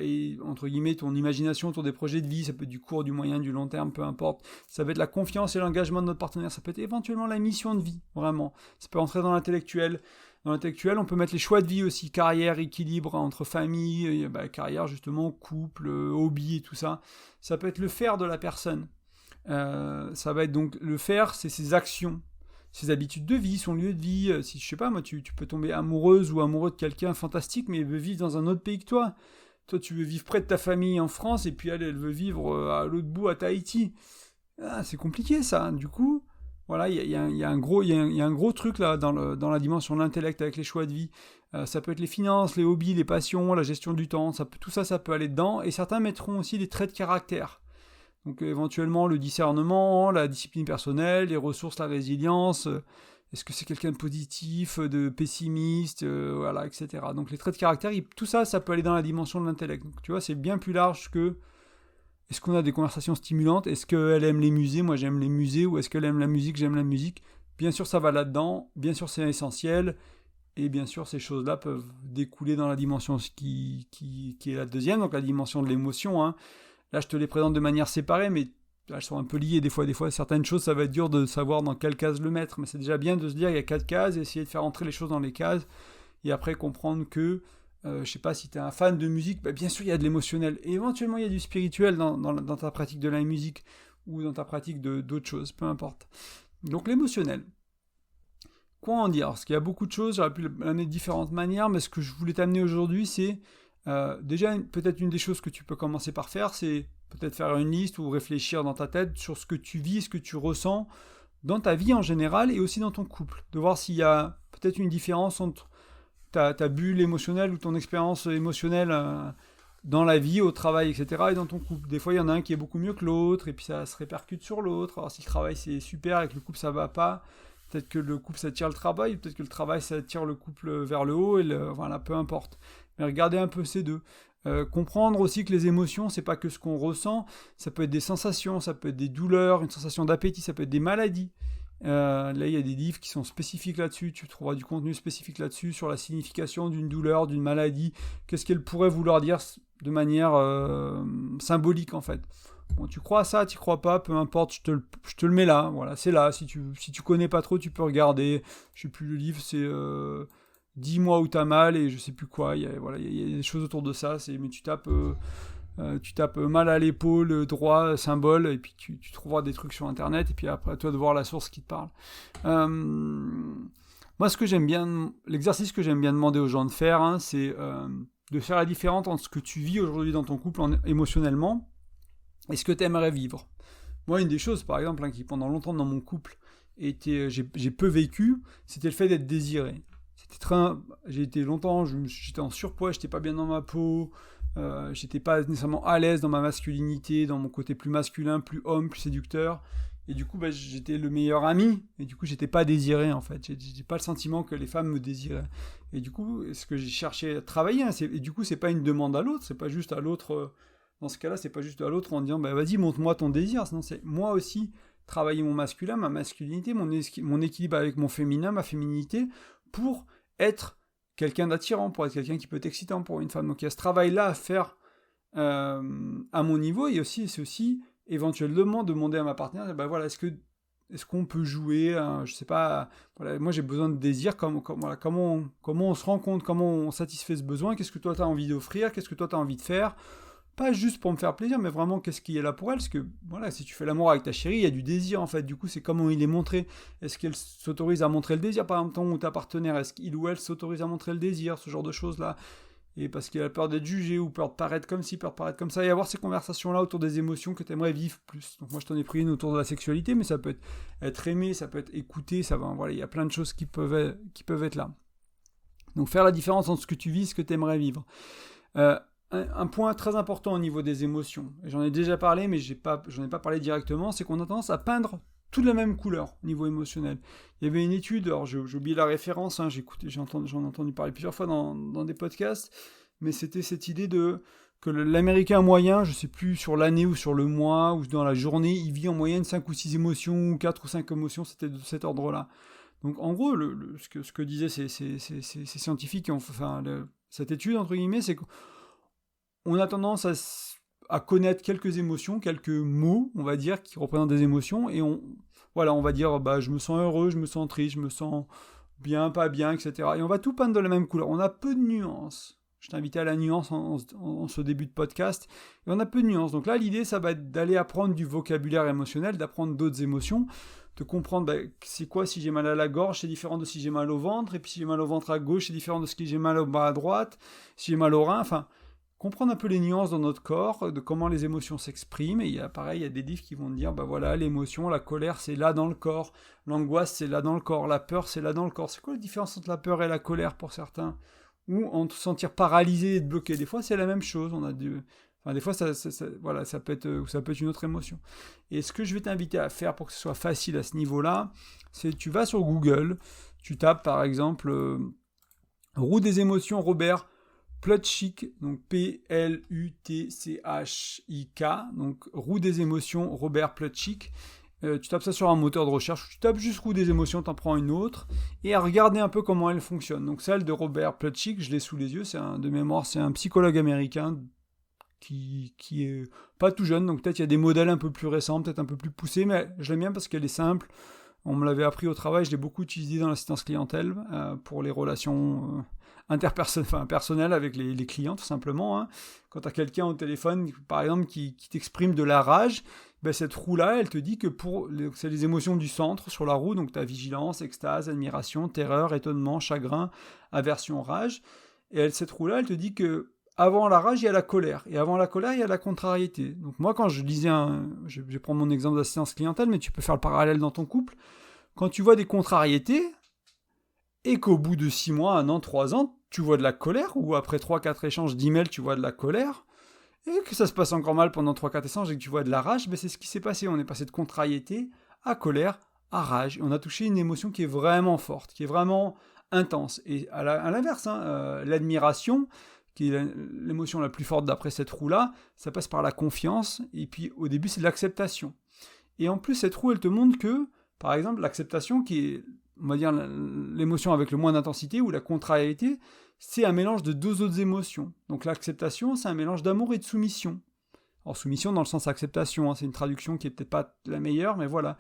et, entre guillemets, ton imagination autour des projets de vie, ça peut être du court, du moyen, du long terme, peu importe. Ça peut être la confiance et l'engagement de notre partenaire, ça peut être éventuellement la mission de vie, vraiment. Ça peut entrer dans l'intellectuel. Dans l'intellectuel, on peut mettre les choix de vie aussi, carrière, équilibre entre famille, carrière justement, couple, hobby et tout ça. Ça peut être le faire de la personne. Ça va être donc le faire, c'est ses actions. Ses habitudes de vie, son lieu de vie, si je sais pas moi, tu peux tomber amoureuse ou amoureux de quelqu'un fantastique, mais il veut vivre dans un autre pays que toi. Toi, tu veux vivre près de ta famille en France, et puis elle veut vivre à l'autre bout, à Tahiti. Ah, c'est compliqué ça. Du coup, voilà, il y a un gros truc là dans la dimension de l'intellect avec les choix de vie. Ça peut être les finances, les hobbies, les passions, la gestion du temps, tout ça, ça peut aller dedans. Et certains mettront aussi des traits de caractère. Donc éventuellement le discernement, la discipline personnelle, les ressources, la résilience, Est-ce que c'est quelqu'un de positif, de pessimiste, voilà, etc. Donc les traits de caractère, tout ça, ça peut aller dans la dimension de l'intellect. Donc tu vois, c'est bien plus large que est-ce qu'on a des conversations stimulantes, est-ce qu'elle aime les musées, moi j'aime les musées, ou est-ce qu'elle aime la musique, j'aime la musique. Bien sûr, ça va là-dedans, bien sûr, c'est essentiel, et bien sûr, ces choses-là peuvent découler dans la dimension qui est la deuxième, donc la dimension de l'émotion, hein. Là, je te les présente de manière séparée, mais elles sont un peu liées. Des fois, certaines choses, ça va être dur de savoir dans quelle case le mettre. Mais c'est déjà bien de se dire il y a 4 cases, et essayer de faire entrer les choses dans les cases, et après comprendre que, je sais pas, si tu es un fan de musique, bien sûr, il y a de l'émotionnel. Et éventuellement, il y a du spirituel dans ta pratique de la musique, ou dans ta pratique d'autres choses, peu importe. Donc l'émotionnel. Quoi en dire? Parce qu'il y a beaucoup de choses, j'aurais pu l'amener de différentes manières, mais ce que je voulais t'amener aujourd'hui, c'est déjà peut-être une des choses que tu peux commencer par faire, c'est peut-être faire une liste ou réfléchir dans ta tête sur ce que tu vis, ce que tu ressens dans ta vie en général et aussi dans ton couple. De voir s'il y a peut-être une différence entre ta bulle émotionnelle ou ton expérience émotionnelle dans la vie, au travail, etc. et dans ton couple. Des fois, il y en a un qui est beaucoup mieux que l'autre et puis ça se répercute sur l'autre. Alors si le travail c'est super et que le couple ça va pas, peut-être que le couple ça tire le travail, peut-être que le travail ça tire le couple vers le haut, voilà, peu importe. Mais regardez un peu ces deux. Comprendre aussi que les émotions, c'est pas que ce qu'on ressent, ça peut être des sensations, ça peut être des douleurs, une sensation d'appétit, ça peut être des maladies. Là, il y a des livres qui sont spécifiques là-dessus, tu trouveras du contenu spécifique là-dessus, sur la signification d'une douleur, d'une maladie, qu'est-ce qu'elle pourrait vouloir dire de manière symbolique en fait. Bon, tu crois à ça, tu crois pas, peu importe, je te le mets là, voilà, c'est là, si tu connais pas trop, tu peux regarder, je sais plus le livre, c'est 10 mois où t'as mal et je sais plus quoi, il y a des choses autour de ça, mais tu tapes mal à l'épaule, droit, symbole, et puis tu trouveras des trucs sur internet, et puis après à toi de voir la source qui te parle. Moi l'exercice que j'aime bien demander aux gens de faire, hein, c'est de faire la différence entre ce que tu vis aujourd'hui dans ton couple émotionnellement, et ce que tu aimerais vivre. Moi, une des choses, par exemple, hein, qui pendant longtemps dans mon couple, j'ai peu vécu, c'était le fait d'être désiré. J'ai été longtemps, j'étais en surpoids, j'étais pas bien dans ma peau, j'étais pas nécessairement à l'aise dans ma masculinité, dans mon côté plus masculin, plus homme, plus séducteur. Et du coup, j'étais le meilleur ami, et du coup, j'étais pas désiré en fait. J'ai pas le sentiment que les femmes me désiraient. Et du coup, ce que j'ai cherché à travailler, hein, et du coup, c'est pas une demande à l'autre, c'est pas juste à l'autre. Dans ce cas-là, c'est pas juste à l'autre en disant vas-y, montre-moi ton désir. Sinon, c'est moi aussi travailler mon masculin, ma masculinité, mon équilibre avec mon féminin, ma féminité, pour être quelqu'un d'attirant, pour être quelqu'un qui peut être excitant pour une femme. Donc il y a ce travail-là à faire à mon niveau, et aussi, c'est aussi éventuellement demander à ma partenaire, voilà, est-ce qu'on peut jouer, je sais pas, voilà, moi j'ai besoin de désir, comment on se rend compte, comment on satisfait ce besoin, qu'est-ce que toi tu as envie d'offrir, qu'est-ce que toi tu as envie de faire, pas juste pour me faire plaisir, mais vraiment qu'est-ce qui est là pour elle, parce que voilà, si tu fais l'amour avec ta chérie, il y a du désir en fait, du coup c'est comment il est montré, est-ce qu'elle s'autorise à montrer le désir, par exemple ton ou ta partenaire, est-ce qu'il ou elle s'autorise à montrer le désir, ce genre de choses là, et parce qu'il a peur d'être jugé, ou peur de paraître comme ci, peur de paraître comme ça, et avoir ces conversations là autour des émotions que tu aimerais vivre plus. Donc moi je t'en ai pris une autour de la sexualité, mais ça peut être aimé, ça peut être écouté, voilà, il y a plein de choses qui peuvent être là. Donc faire la différence entre ce que tu vis et ce que tu aimerais vivre. Un point très important au niveau des émotions, et j'en ai déjà parlé, mais j'en ai pas parlé directement, c'est qu'on a tendance à peindre toutes la même couleur au niveau émotionnel. Il y avait une étude, alors j'ai oublié la référence, hein, j'en ai entendu parler plusieurs fois dans des podcasts, mais c'était cette idée que l'Américain moyen, je sais plus sur l'année ou sur le mois ou dans la journée, il vit en moyenne 5 ou 6 émotions, ou 4 ou 5 émotions, c'était de cet ordre-là. Donc en gros, ce que disaient ces scientifiques, cette étude, entre guillemets, c'est qu'on a tendance à connaître quelques émotions, quelques mots, on va dire, qui représentent des émotions, et on va dire, je me sens heureux, je me sens triste, je me sens bien, pas bien, etc. Et on va tout peindre de la même couleur. On a peu de nuances. Je t'invitais à la nuance en ce début de podcast. Et on a peu de nuances. Donc là, l'idée, ça va être d'aller apprendre du vocabulaire émotionnel, d'apprendre d'autres émotions, de comprendre c'est quoi si j'ai mal à la gorge, c'est différent de si j'ai mal au ventre, et puis si j'ai mal au ventre à gauche, c'est différent de si j'ai mal au bas à droite, si j'ai mal au rein, enfin... comprendre un peu les nuances dans notre corps, de comment les émotions s'expriment, et il y a des livres qui vont te dire, voilà, l'émotion, la colère, c'est là dans le corps, l'angoisse, c'est là dans le corps, la peur, c'est là dans le corps. C'est quoi la différence entre la peur et la colère pour certains? Ou en te sentir paralysé et bloqué? Des fois, c'est la même chose, Enfin, des fois, voilà, ça peut être une autre émotion. Et ce que je vais t'inviter à faire pour que ce soit facile à ce niveau-là, c'est tu vas sur Google, tu tapes par exemple roue des émotions Robert Plutchik, donc Plutchik, donc roue des émotions Robert Plutchik. Tu tapes ça sur un moteur de recherche, tu tapes juste roue des émotions, t'en prends une autre, et à regarder un peu comment elle fonctionne. Donc celle de Robert Plutchik, je l'ai sous les yeux, de mémoire, c'est un psychologue américain qui est pas tout jeune, donc peut-être il y a des modèles un peu plus récents, peut-être un peu plus poussés, mais je l'aime bien parce qu'elle est simple. On me l'avait appris au travail, je l'ai beaucoup utilisé dans l'assistance clientèle pour les relations personnelles avec les clients, tout simplement. Hein. Quand tu as quelqu'un au téléphone, par exemple, qui t'exprime de la rage, ben cette roue-là, elle te dit que c'est les émotions du centre sur la roue, donc tu as vigilance, extase, admiration, terreur, étonnement, chagrin, aversion, rage. Et cette roue-là, elle te dit que avant la rage, il y a la colère. Et avant la colère, il y a la contrariété. Donc moi, quand je lisais je vais prendre mon exemple d'assistance clientèle, mais tu peux faire le parallèle dans ton couple. Quand tu vois des contrariétés, et qu'au bout de 6 mois, 1 an, 3 ans, tu vois de la colère, ou après 3-4 échanges d'emails, tu vois de la colère, et que ça se passe encore mal pendant 3-4 échanges et que tu vois de la rage, ben c'est ce qui s'est passé. On est passé de contrariété à colère, à rage. Et on a touché une émotion qui est vraiment forte, qui est vraiment intense. Et à l'inverse, l'admiration, qui est l'émotion la plus forte d'après cette roue-là, ça passe par la confiance, et puis au début c'est de l'acceptation. Et en plus cette roue elle te montre que, par exemple, l'acceptation qui est, on va dire, l'émotion avec le moins d'intensité, ou la contrariété, c'est un mélange de 2 autres émotions. Donc l'acceptation, c'est un mélange d'amour et de soumission. Alors soumission dans le sens acceptation, c'est une traduction qui est peut-être pas la meilleure, mais voilà.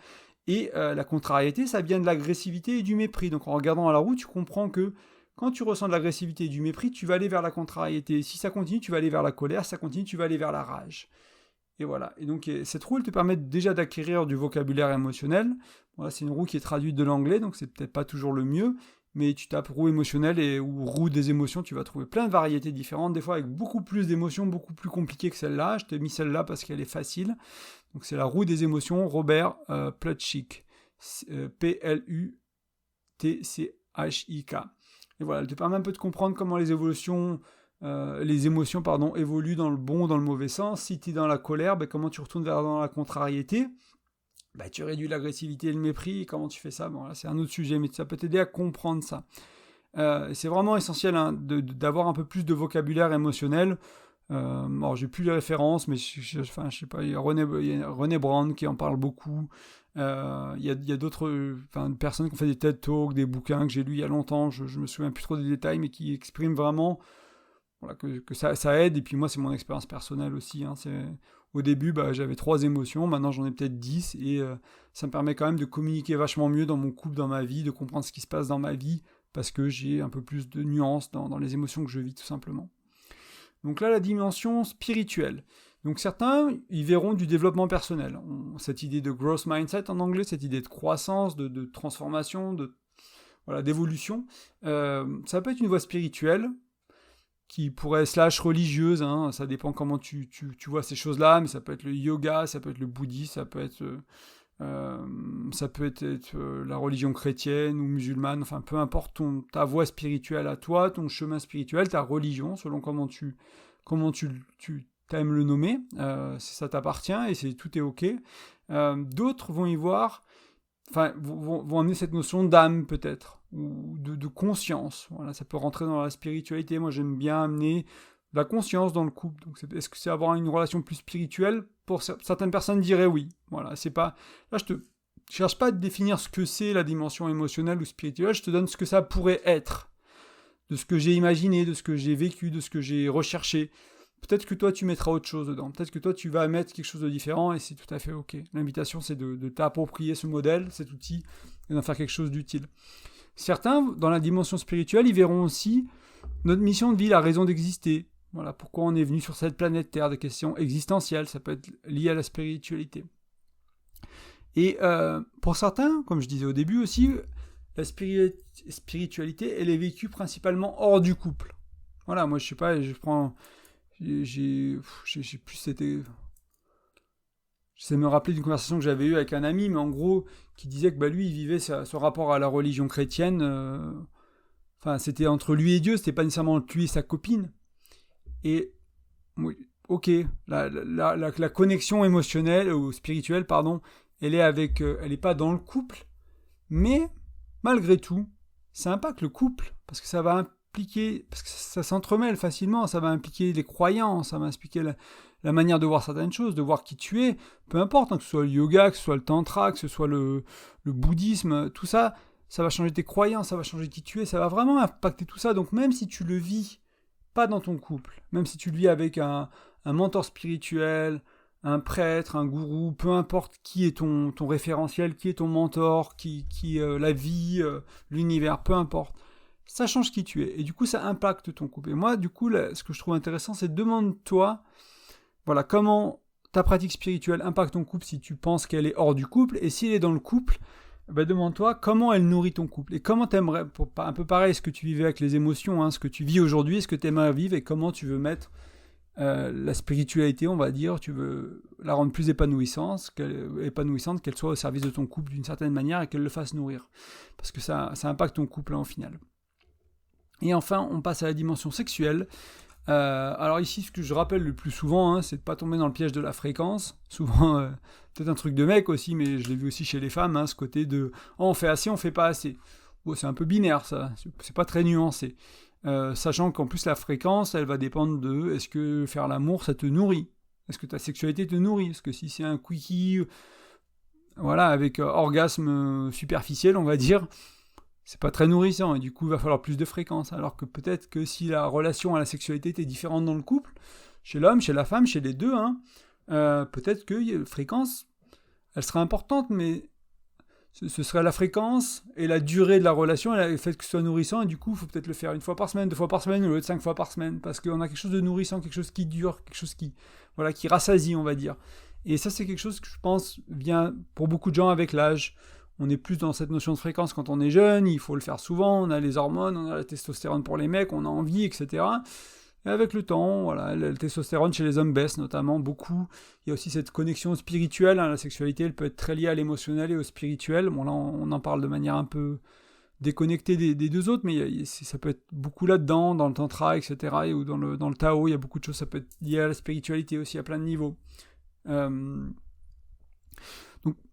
Et la contrariété, ça vient de l'agressivité et du mépris. Donc en regardant à la roue, tu comprends que quand tu ressens de l'agressivité et du mépris, tu vas aller vers la contrariété. Si ça continue, tu vas aller vers la colère. Si ça continue, tu vas aller vers la rage. Et voilà. Et donc, cette roue, elle te permet déjà d'acquérir du vocabulaire émotionnel. Voilà, c'est une roue qui est traduite de l'anglais, donc c'est peut-être pas toujours le mieux. Mais tu tapes roue émotionnelle ou roue des émotions, tu vas trouver plein de variétés différentes, des fois avec beaucoup plus d'émotions, beaucoup plus compliquées que celle-là. Je t'ai mis celle-là parce qu'elle est facile. Donc, c'est la roue des émotions, Robert Plutchik. Plutchik. Et voilà, elle te permet un peu de comprendre comment les émotions évoluent dans le bon ou dans le mauvais sens. Si tu es dans la colère, comment tu retournes dans la contrariété, tu réduis l'agressivité et le mépris. Et comment tu fais ça, là, c'est un autre sujet, mais ça peut t'aider à comprendre ça. C'est vraiment essentiel d'avoir un peu plus de vocabulaire émotionnel. Alors, j'ai plus les références, mais je sais pas, il y a René Brown qui en parle beaucoup. Il y a d'autres personnes qui ont fait des TED Talks, des bouquins que j'ai lus il y a longtemps, je me souviens plus trop des détails, mais qui expriment vraiment que ça aide. Et puis moi, c'est mon expérience personnelle aussi. Au début, j'avais 3 émotions, maintenant j'en ai peut-être 10, et ça me permet quand même de communiquer vachement mieux dans mon couple, dans ma vie, de comprendre ce qui se passe dans ma vie, parce que j'ai un peu plus de nuances dans les émotions que je vis, tout simplement. Donc là, la dimension spirituelle. Donc certains, ils verront du développement personnel. Cette idée de growth mindset en anglais, cette idée de croissance, de transformation, d'évolution. Ça peut être une voie spirituelle, qui pourrait / religieuse, ça dépend comment tu vois ces choses-là, mais ça peut être le yoga, ça peut être le bouddhisme, ça peut être la religion chrétienne ou musulmane, enfin peu importe ta voie spirituelle à toi, ton chemin spirituel, ta religion, selon comment tu aimes le nommer, ça t'appartient et tout est ok. D'autres vont y voir, vont amener cette notion d'âme peut-être, ou de conscience. Voilà, ça peut rentrer dans la spiritualité. Moi, j'aime bien amener la conscience dans le couple. Donc, est-ce que c'est avoir une relation plus spirituelle? Pour certaines personnes diraient oui. Voilà, c'est pas. Là, je cherche pas à te définir ce que c'est la dimension émotionnelle ou spirituelle. Je te donne ce que ça pourrait être, de ce que j'ai imaginé, de ce que j'ai vécu, de ce que j'ai recherché. Peut-être que toi, tu mettras autre chose dedans. Peut-être que toi, tu vas mettre quelque chose de différent et c'est tout à fait OK. L'invitation, c'est de t'approprier ce modèle, cet outil, et d'en faire quelque chose d'utile. Certains, dans la dimension spirituelle, ils verront aussi notre mission de vie, la raison d'exister. Voilà, pourquoi on est venu sur cette planète Terre, des questions existentielles, ça peut être lié à la spiritualité. Et pour certains, comme je disais au début aussi, la spiritualité, elle est vécue principalement hors du couple. Voilà, moi je sais pas, je prends... J'ai plus c'était... J'essaie de me rappeler d'une conversation que j'avais eue avec un ami, mais en gros, qui disait que lui, il vivait son rapport à la religion chrétienne. C'était entre lui et Dieu, c'était pas nécessairement entre lui et sa copine. Et ok, la connexion émotionnelle ou spirituelle, pardon, elle est pas dans le couple, mais malgré tout, ça impacte le couple parce que ça va impliquer, parce que ça s'entremêle facilement, ça va impliquer les croyances, ça va impliquer la manière de voir certaines choses, de voir qui tu es, peu importe, hein, que ce soit le yoga, que ce soit le tantra, que ce soit le bouddhisme, tout ça, ça va changer tes croyances, ça va changer qui tu es, ça va vraiment impacter tout ça. Donc même si tu le vis pas dans ton couple, même si tu le vis avec un mentor spirituel, un prêtre, un gourou, peu importe qui est ton référentiel, qui est ton mentor, qui la vie, l'univers, peu importe, ça change qui tu es. Et du coup, ça impacte ton couple. Et moi, du coup, là, ce que je trouve intéressant, c'est demande-toi, voilà, comment ta pratique spirituelle impacte ton couple si tu penses qu'elle est hors du couple, et si elle est dans le couple, ben demande-toi comment elle nourrit ton couple, et comment t'aimerais, un peu pareil, ce que tu vivais avec les émotions, hein, ce que tu vis aujourd'hui, ce que tu aimerais vivre, et comment tu veux mettre la spiritualité, on va dire, tu veux la rendre plus épanouissante, qu'elle soit au service de ton couple d'une certaine manière, et qu'elle le fasse nourrir, parce que ça impacte ton couple, hein, au final. Et enfin, on passe à la dimension sexuelle. Alors ici, ce que je rappelle le plus souvent, hein, c'est de ne pas tomber dans le piège de la fréquence. Souvent, peut-être un truc de mec aussi, mais je l'ai vu aussi chez les femmes, hein, ce côté de « oh, on fait assez, on fait pas assez ». Bon, c'est un peu binaire, ça. C'est pas très nuancé. Sachant qu'en plus, la fréquence, elle va dépendre de est-ce que faire l'amour, ça te nourrit ? Est-ce que ta sexualité te nourrit ? Parce que si c'est un quickie, voilà, avec orgasme superficiel, on va dire, c'est pas très nourrissant, et du coup il va falloir plus de fréquence, alors que peut-être que si la relation à la sexualité était différente dans le couple, chez l'homme, chez la femme, chez les deux, hein, peut-être que la fréquence, elle serait importante, mais ce serait la fréquence et la durée de la relation, et le fait que ce soit nourrissant, et du coup il faut peut-être le faire 1 fois par semaine, 2 fois par semaine, au lieu de 5 fois par semaine, parce qu'on a quelque chose de nourrissant, quelque chose qui dure, quelque chose qui rassasie, on va dire. Et ça, c'est quelque chose que je pense vient pour beaucoup de gens avec l'âge. On est plus dans cette notion de fréquence quand on est jeune, il faut le faire souvent, on a les hormones, on a la testostérone pour les mecs, on a envie, etc. Et avec le temps, voilà, le testostérone chez les hommes baisse notamment beaucoup. Il y a aussi cette connexion spirituelle, hein, la sexualité, elle peut être très liée à l'émotionnel et au spirituel. Bon là, on en parle de manière un peu déconnectée des deux autres, mais ça peut être beaucoup là-dedans, dans le tantra, etc. Ou dans le Tao, il y a beaucoup de choses, ça peut être lié à la spiritualité aussi, à plein de niveaux. Donc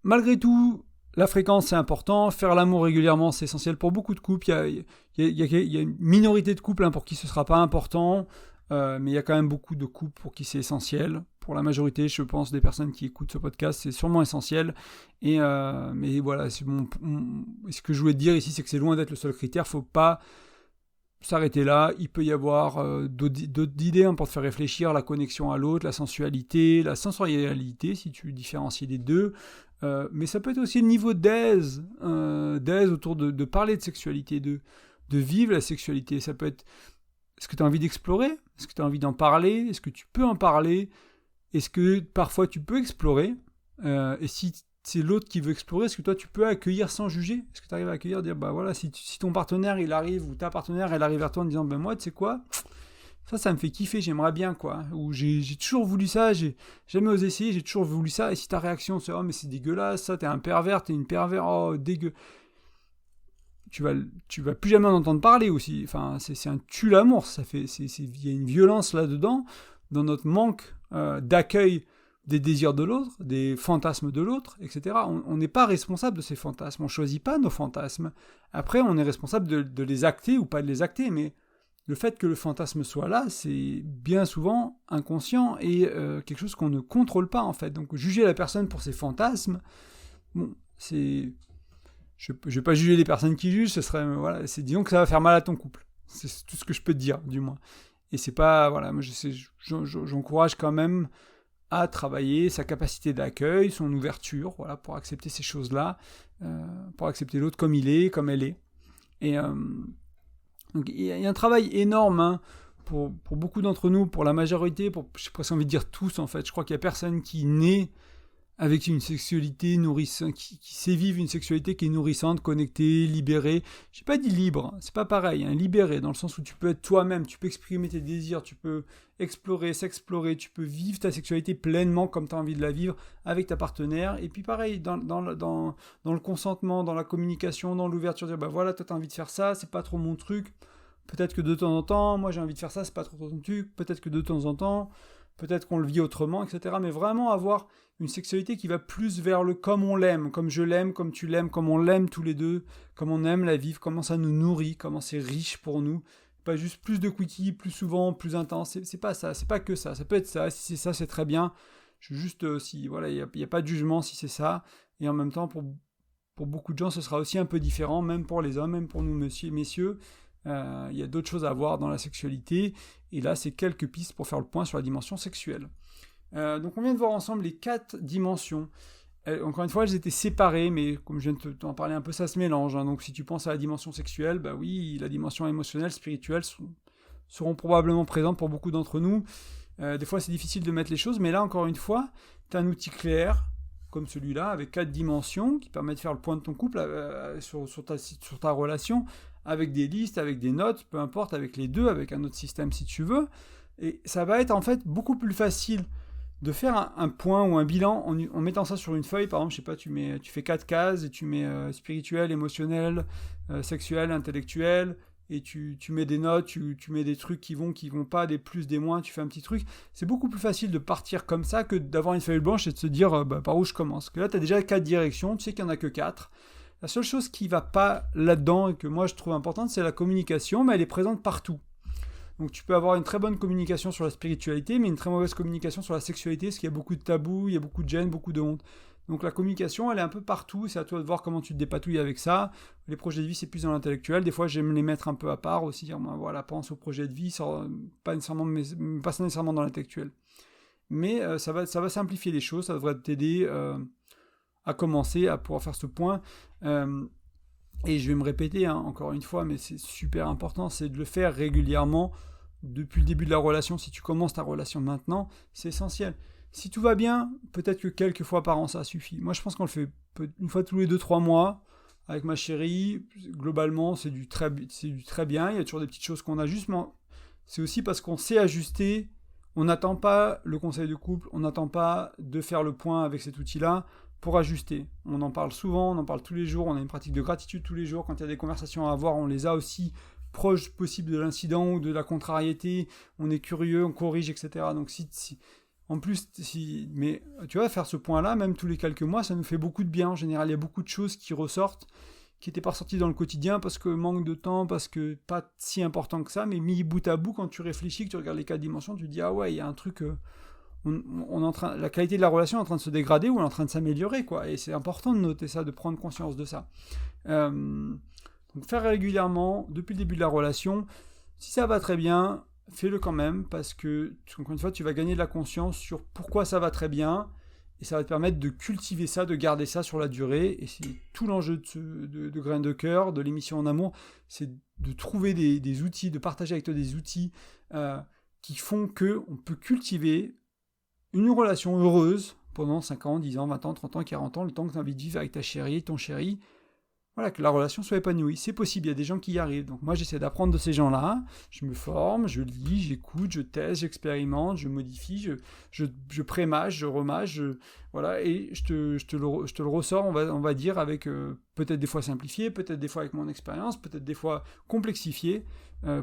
malgré tout, la fréquence, c'est important. Faire l'amour régulièrement, c'est essentiel pour beaucoup de couples. Il y a une minorité de couples, hein, pour qui ce ne sera pas important, mais il y a quand même beaucoup de couples pour qui c'est essentiel. Pour la majorité, je pense, des personnes qui écoutent ce podcast, c'est sûrement essentiel. Mais voilà, ce que je voulais te dire ici, c'est que c'est loin d'être le seul critère. Il ne faut pas s'arrêter là. Il peut y avoir d'autres idées, hein, pour te faire réfléchir, la connexion à l'autre, la sensualité, la sensorialité, si tu différencies les deux. Mais ça peut être aussi le niveau d'aise autour de parler de sexualité, de vivre la sexualité. Ça peut être, est-ce que tu as envie d'explorer ? Est-ce que tu as envie d'en parler ? Est-ce que tu peux en parler ? Est-ce que parfois tu peux explorer ? Et si c'est l'autre qui veut explorer, est-ce que toi tu peux accueillir sans juger ? Est-ce que tu arrives à accueillir, dire bah voilà, si ton partenaire il arrive, ou ta partenaire elle arrive vers toi en disant ben moi tu sais quoi, ça me fait kiffer, j'aimerais bien, quoi. Ou j'ai toujours voulu ça, j'ai jamais osé essayer, j'ai toujours voulu ça. Et si ta réaction c'est oh mais c'est dégueulasse, ça, t'es un pervers, t'es une pervers, oh dégueu. Tu vas plus jamais en entendre parler aussi. Enfin, c'est un tue l'amour. Il y a une violence là-dedans, dans notre manque d'accueil des désirs de l'autre, des fantasmes de l'autre, etc. On n'est pas responsable de ces fantasmes. On choisit pas nos fantasmes. Après, on est responsable de les acter ou pas de les acter, mais le fait que le fantasme soit là, c'est bien souvent inconscient et quelque chose qu'on ne contrôle pas, en fait. Donc juger la personne pour ses fantasmes, bon, c'est... Je vais pas juger les personnes qui jugent, ce serait... Voilà, disons que ça va faire mal à ton couple. C'est tout ce que je peux te dire, du moins. Et c'est pas... Voilà, moi j'encourage quand même à travailler sa capacité d'accueil, son ouverture, voilà, pour accepter ces choses-là, pour accepter l'autre comme il est, comme elle est. Et... donc il y a un travail énorme, hein, pour beaucoup d'entre nous, pour la majorité, j'ai presque envie de dire tous, en fait. Je crois qu'il n'y a personne qui naît avec une sexualité nourrissante, qui sait vivre une sexualité qui est nourrissante, connectée, libérée. Je n'ai pas dit libre, c'est pas pareil, hein, libérée, dans le sens où tu peux être toi-même, tu peux exprimer tes désirs, tu peux explorer, s'explorer, tu peux vivre ta sexualité pleinement comme tu as envie de la vivre avec ta partenaire. Et puis pareil, dans le consentement, dans la communication, dans l'ouverture, dire bah voilà, toi tu as envie de faire ça, c'est pas trop mon truc. Peut-être que de temps en temps, moi j'ai envie de faire ça, c'est pas trop ton truc. Peut-être que de temps en temps, peut-être qu'on le vit autrement, etc. Mais vraiment avoir une sexualité qui va plus vers le comme on l'aime, comme je l'aime, comme tu l'aimes, comme on l'aime tous les deux, comme on aime la vivre, comment ça nous nourrit, comment c'est riche pour nous. Pas juste plus de quickie, plus souvent, plus intense. C'est pas ça, c'est pas que ça. Ça peut être ça. Si c'est ça, c'est très bien. Je veux juste, si voilà, il n'y a pas de jugement si c'est ça. Et en même temps, pour beaucoup de gens, ce sera aussi un peu différent, même pour les hommes, même pour nous, messieurs. Il y a d'autres choses à voir dans la sexualité. Et là, c'est quelques pistes pour faire le point sur la dimension sexuelle. Donc, on vient de voir ensemble les 4 dimensions. Encore une fois, elles étaient séparées, mais comme je viens de t'en parler un peu, ça se mélange. Hein. Donc, si tu penses à la dimension sexuelle, bah oui, la dimension émotionnelle, spirituelle seront probablement présentes pour beaucoup d'entre nous. Des fois, c'est difficile de mettre les choses, mais là, encore une fois, tu as un outil clair, comme celui-là, avec 4 dimensions, qui permet de faire le point de ton couple sur ta relation, avec des listes, avec des notes, peu importe, avec les deux, avec un autre système si tu veux. Et ça va être en fait beaucoup plus facile de faire un point ou un bilan en mettant ça sur une feuille. Par exemple, je sais pas, tu fais 4 cases et tu mets spirituel, émotionnel, sexuel, intellectuel, et tu mets des notes, tu mets des trucs qui vont pas, des plus, des moins, tu fais un petit truc. C'est beaucoup plus facile de partir comme ça que d'avoir une feuille blanche et de se dire par où je commence. Parce que là, tu as déjà 4 directions, tu sais qu'il n'y en a que 4. La seule chose qui va pas là-dedans et que moi je trouve importante, c'est la communication, mais elle est présente partout. Donc tu peux avoir une très bonne communication sur la spiritualité, mais une très mauvaise communication sur la sexualité, parce qu'il y a beaucoup de tabous, il y a beaucoup de gêne, beaucoup de honte. Donc la communication, elle est un peu partout, c'est à toi de voir comment tu te dépatouilles avec ça. Les projets de vie, c'est plus dans l'intellectuel. Des fois, j'aime les mettre un peu à part aussi, dire, voilà, pense au projet de vie, pas nécessairement dans l'intellectuel. Mais ça va simplifier les choses, ça devrait t'aider à commencer à pouvoir faire ce point. Et je vais me répéter encore une fois, mais c'est super important, c'est de le faire régulièrement depuis le début de la relation. Si tu commences ta relation maintenant, c'est essentiel. Si tout va bien, peut-être que quelques fois par an, ça suffit. Moi, je pense qu'on le fait une fois tous les 2-3 mois avec ma chérie. Globalement, c'est du très bien. Il y a toujours des petites choses qu'on ajuste, mais c'est aussi parce qu'on sait ajuster. On n'attend pas le conseil de couple, on n'attend pas de faire le point avec cet outil-là pour ajuster. On en parle souvent, on en parle tous les jours, on a une pratique de gratitude tous les jours. Quand il y a des conversations à avoir, on les a aussi proches possible de l'incident ou de la contrariété. On est curieux, on corrige, etc. Donc mais tu vois, faire ce point-là, même tous les quelques mois, ça nous fait beaucoup de bien. En général, il y a beaucoup de choses qui ressortent, qui n'étaient pas ressorties dans le quotidien parce que manque de temps, parce que pas si important que ça, mais mis bout à bout, quand tu réfléchis, que tu regardes les 4 dimensions, tu te dis, ah ouais, il y a un truc... la qualité de la relation est en train de se dégrader ou elle est en train de s'améliorer, quoi. Et c'est important de noter ça, de prendre conscience de ça. Donc faire régulièrement, depuis le début de la relation, si ça va très bien, fais-le quand même, parce que, encore une fois, tu vas gagner de la conscience sur pourquoi ça va très bien, et ça va te permettre de cultiver ça, de garder ça sur la durée, et c'est tout l'enjeu de Graines de Cœur, de l'émission En Amour, c'est de trouver des outils, de partager avec toi des outils qui font qu'on peut cultiver une relation heureuse pendant 5 ans, 10 ans, 20 ans, 30 ans, 40 ans, le temps que tu as envie de vivre avec ta chérie, ton chéri. Voilà, que la relation soit épanouie. C'est possible, il y a des gens qui y arrivent. Donc moi, j'essaie d'apprendre de ces gens-là. Je me forme, je lis, j'écoute, je teste, j'expérimente, je modifie, je pré-mâche, je remâche, voilà, et je te le ressors, on va dire, avec peut-être des fois simplifié, peut-être des fois avec mon expérience, peut-être des fois complexifié,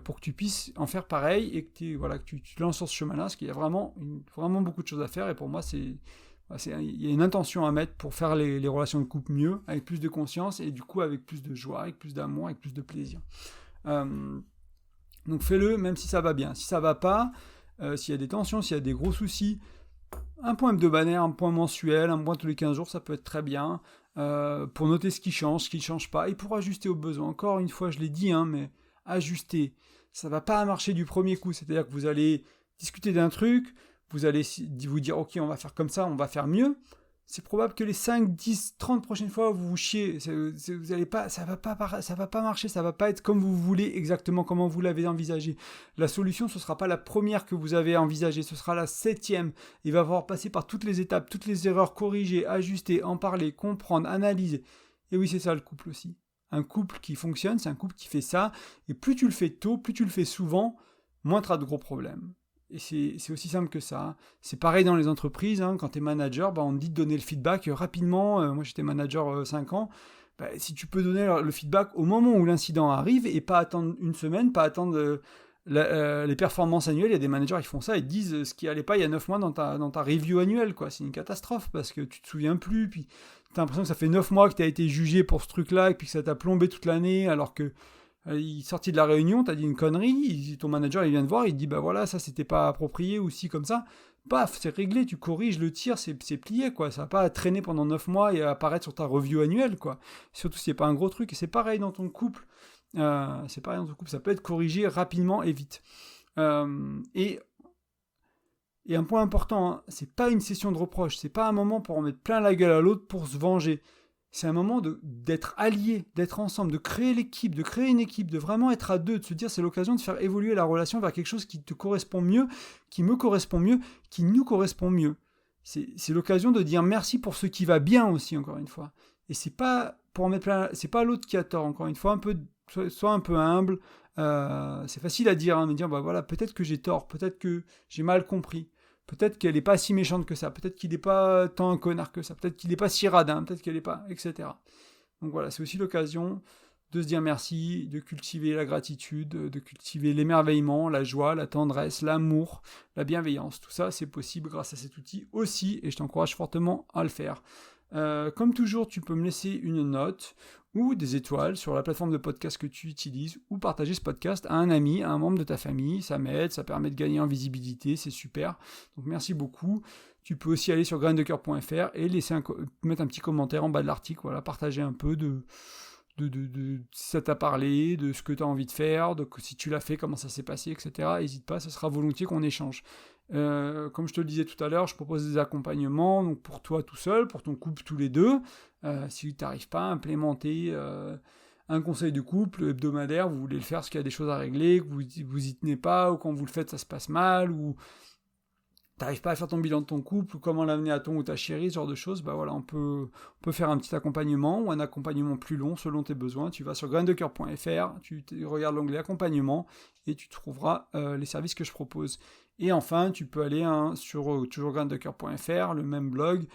pour que tu puisses en faire pareil et que tu te lances sur ce chemin-là, parce qu'il y a vraiment beaucoup de choses à faire, et pour moi, il y a une intention à mettre pour faire les relations de couple mieux, avec plus de conscience, et du coup avec plus de joie, avec plus d'amour, avec plus de plaisir. Donc fais-le, même si ça va bien. Si ça va pas, s'il y a des tensions, s'il y a des gros soucis, un point hebdomadaire, un point mensuel, un point tous les 15 jours, ça peut être très bien, pour noter ce qui change pas, et pour ajuster aux besoins. Encore une fois, je l'ai dit, mais ajuster. Ça va pas marcher du premier coup, c'est-à-dire que vous allez discuter d'un truc, vous allez vous dire, ok, on va faire comme ça, on va faire mieux. C'est probable que les 5, 10, 30 prochaines fois, vous vous chiez. Vous allez pas, ça va pas marcher, ça va pas être comme vous voulez, exactement comment vous l'avez envisagé. La solution, ce sera pas la première que vous avez envisagée, ce sera la 7e. Il va falloir passer par toutes les étapes, toutes les erreurs, corriger, ajuster, en parler, comprendre, analyser. Et oui, c'est ça le couple aussi. Un couple qui fonctionne, c'est un couple qui fait ça. Et plus tu le fais tôt, plus tu le fais souvent, moins tu auras de gros problèmes. Et c'est aussi simple que ça. C'est pareil dans les entreprises. Quand tu es manager, on te dit de donner le feedback rapidement. Moi, j'étais manager 5 ans. Si tu peux donner le feedback au moment où l'incident arrive et pas attendre une semaine, pas attendre les performances annuelles, il y a des managers qui font ça, ils te disent ce qui allait pas il y a 9 mois dans ta review annuelle, quoi. C'est une catastrophe parce que tu te souviens plus, puis t'as l'impression que ça fait 9 mois que t'as été jugé pour ce truc-là, et puis que ça t'a plombé toute l'année, alors que il est sorti de la réunion, t'as dit une connerie, ton manager il vient te voir, il te dit bah voilà, ça c'était pas approprié ou si comme ça. Paf, c'est réglé, tu corriges le tir, c'est plié, quoi. Ça va pas traîner pendant 9 mois et apparaître sur ta review annuelle, quoi. Surtout si c'est pas un gros truc. Et c'est pareil dans ton couple. Ça peut être corrigé rapidement et vite. Et un point important, hein, c'est pas une session de reproche, c'est pas un moment pour en mettre plein la gueule à l'autre pour se venger. C'est un moment d'être alliés, d'être ensemble, de créer l'équipe, de créer une équipe, de vraiment être à deux, de se dire c'est l'occasion de faire évoluer la relation vers quelque chose qui te correspond mieux, qui me correspond mieux, qui nous correspond mieux. C'est l'occasion de dire merci pour ce qui va bien aussi, encore une fois. Et c'est pas pour en mettre plein, c'est pas l'autre qui a tort, encore une fois, sois un peu humble. C'est facile à dire, hein, de dire bah voilà, peut-être que j'ai tort, peut-être que j'ai mal compris. Peut-être qu'elle n'est pas si méchante que ça, peut-être qu'il n'est pas tant un connard que ça, peut-être qu'il n'est pas si radin, peut-être qu'elle n'est pas, etc. Donc voilà, c'est aussi l'occasion de se dire merci, de cultiver la gratitude, de cultiver l'émerveillement, la joie, la tendresse, l'amour, la bienveillance. Tout ça, c'est possible grâce à cet outil aussi, et je t'encourage fortement à le faire. Comme toujours, tu peux me laisser une note ou des étoiles sur la plateforme de podcast que tu utilises, ou partager ce podcast à un ami, à un membre de ta famille. Ça m'aide, ça permet de gagner en visibilité, c'est super. Donc merci beaucoup. Tu peux aussi aller sur graindecoeur.fr et mettre un petit commentaire en bas de l'article, voilà, partager un peu de si ça t'a parlé, de ce que tu as envie de faire, si tu l'as fait, comment ça s'est passé, etc. N'hésite pas, ce sera volontiers qu'on échange. Comme je te le disais tout à l'heure, je propose des accompagnements, donc pour toi tout seul, pour ton couple tous les deux. Si tu n'arrives pas à implémenter un conseil de couple hebdomadaire, vous voulez le faire parce qu'il y a des choses à régler, que vous y tenez pas, ou quand vous le faites ça se passe mal, ou t'arrives pas à faire ton bilan de ton couple, ou comment l'amener à ton ou ta chérie, ce genre de choses, bah voilà, on peut faire un petit accompagnement ou un accompagnement plus long selon tes besoins. Tu vas sur graindecoeur.fr, tu regardes l'onglet accompagnement et tu trouveras les services que je propose. Et enfin, tu peux aller sur toujours graindecoeur.fr, le même blog,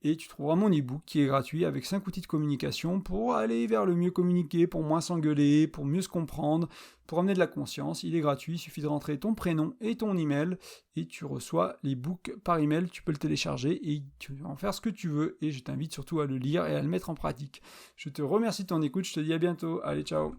et tu trouveras mon e-book qui est gratuit avec 5 outils de communication pour aller vers le mieux communiquer, pour moins s'engueuler, pour mieux se comprendre, pour amener de la conscience. Il est gratuit, il suffit de rentrer ton prénom et ton email et tu reçois l'e-book par email. Tu peux le télécharger et tu vas en faire ce que tu veux et je t'invite surtout à le lire et à le mettre en pratique. Je te remercie de ton écoute, je te dis à bientôt. Allez, ciao.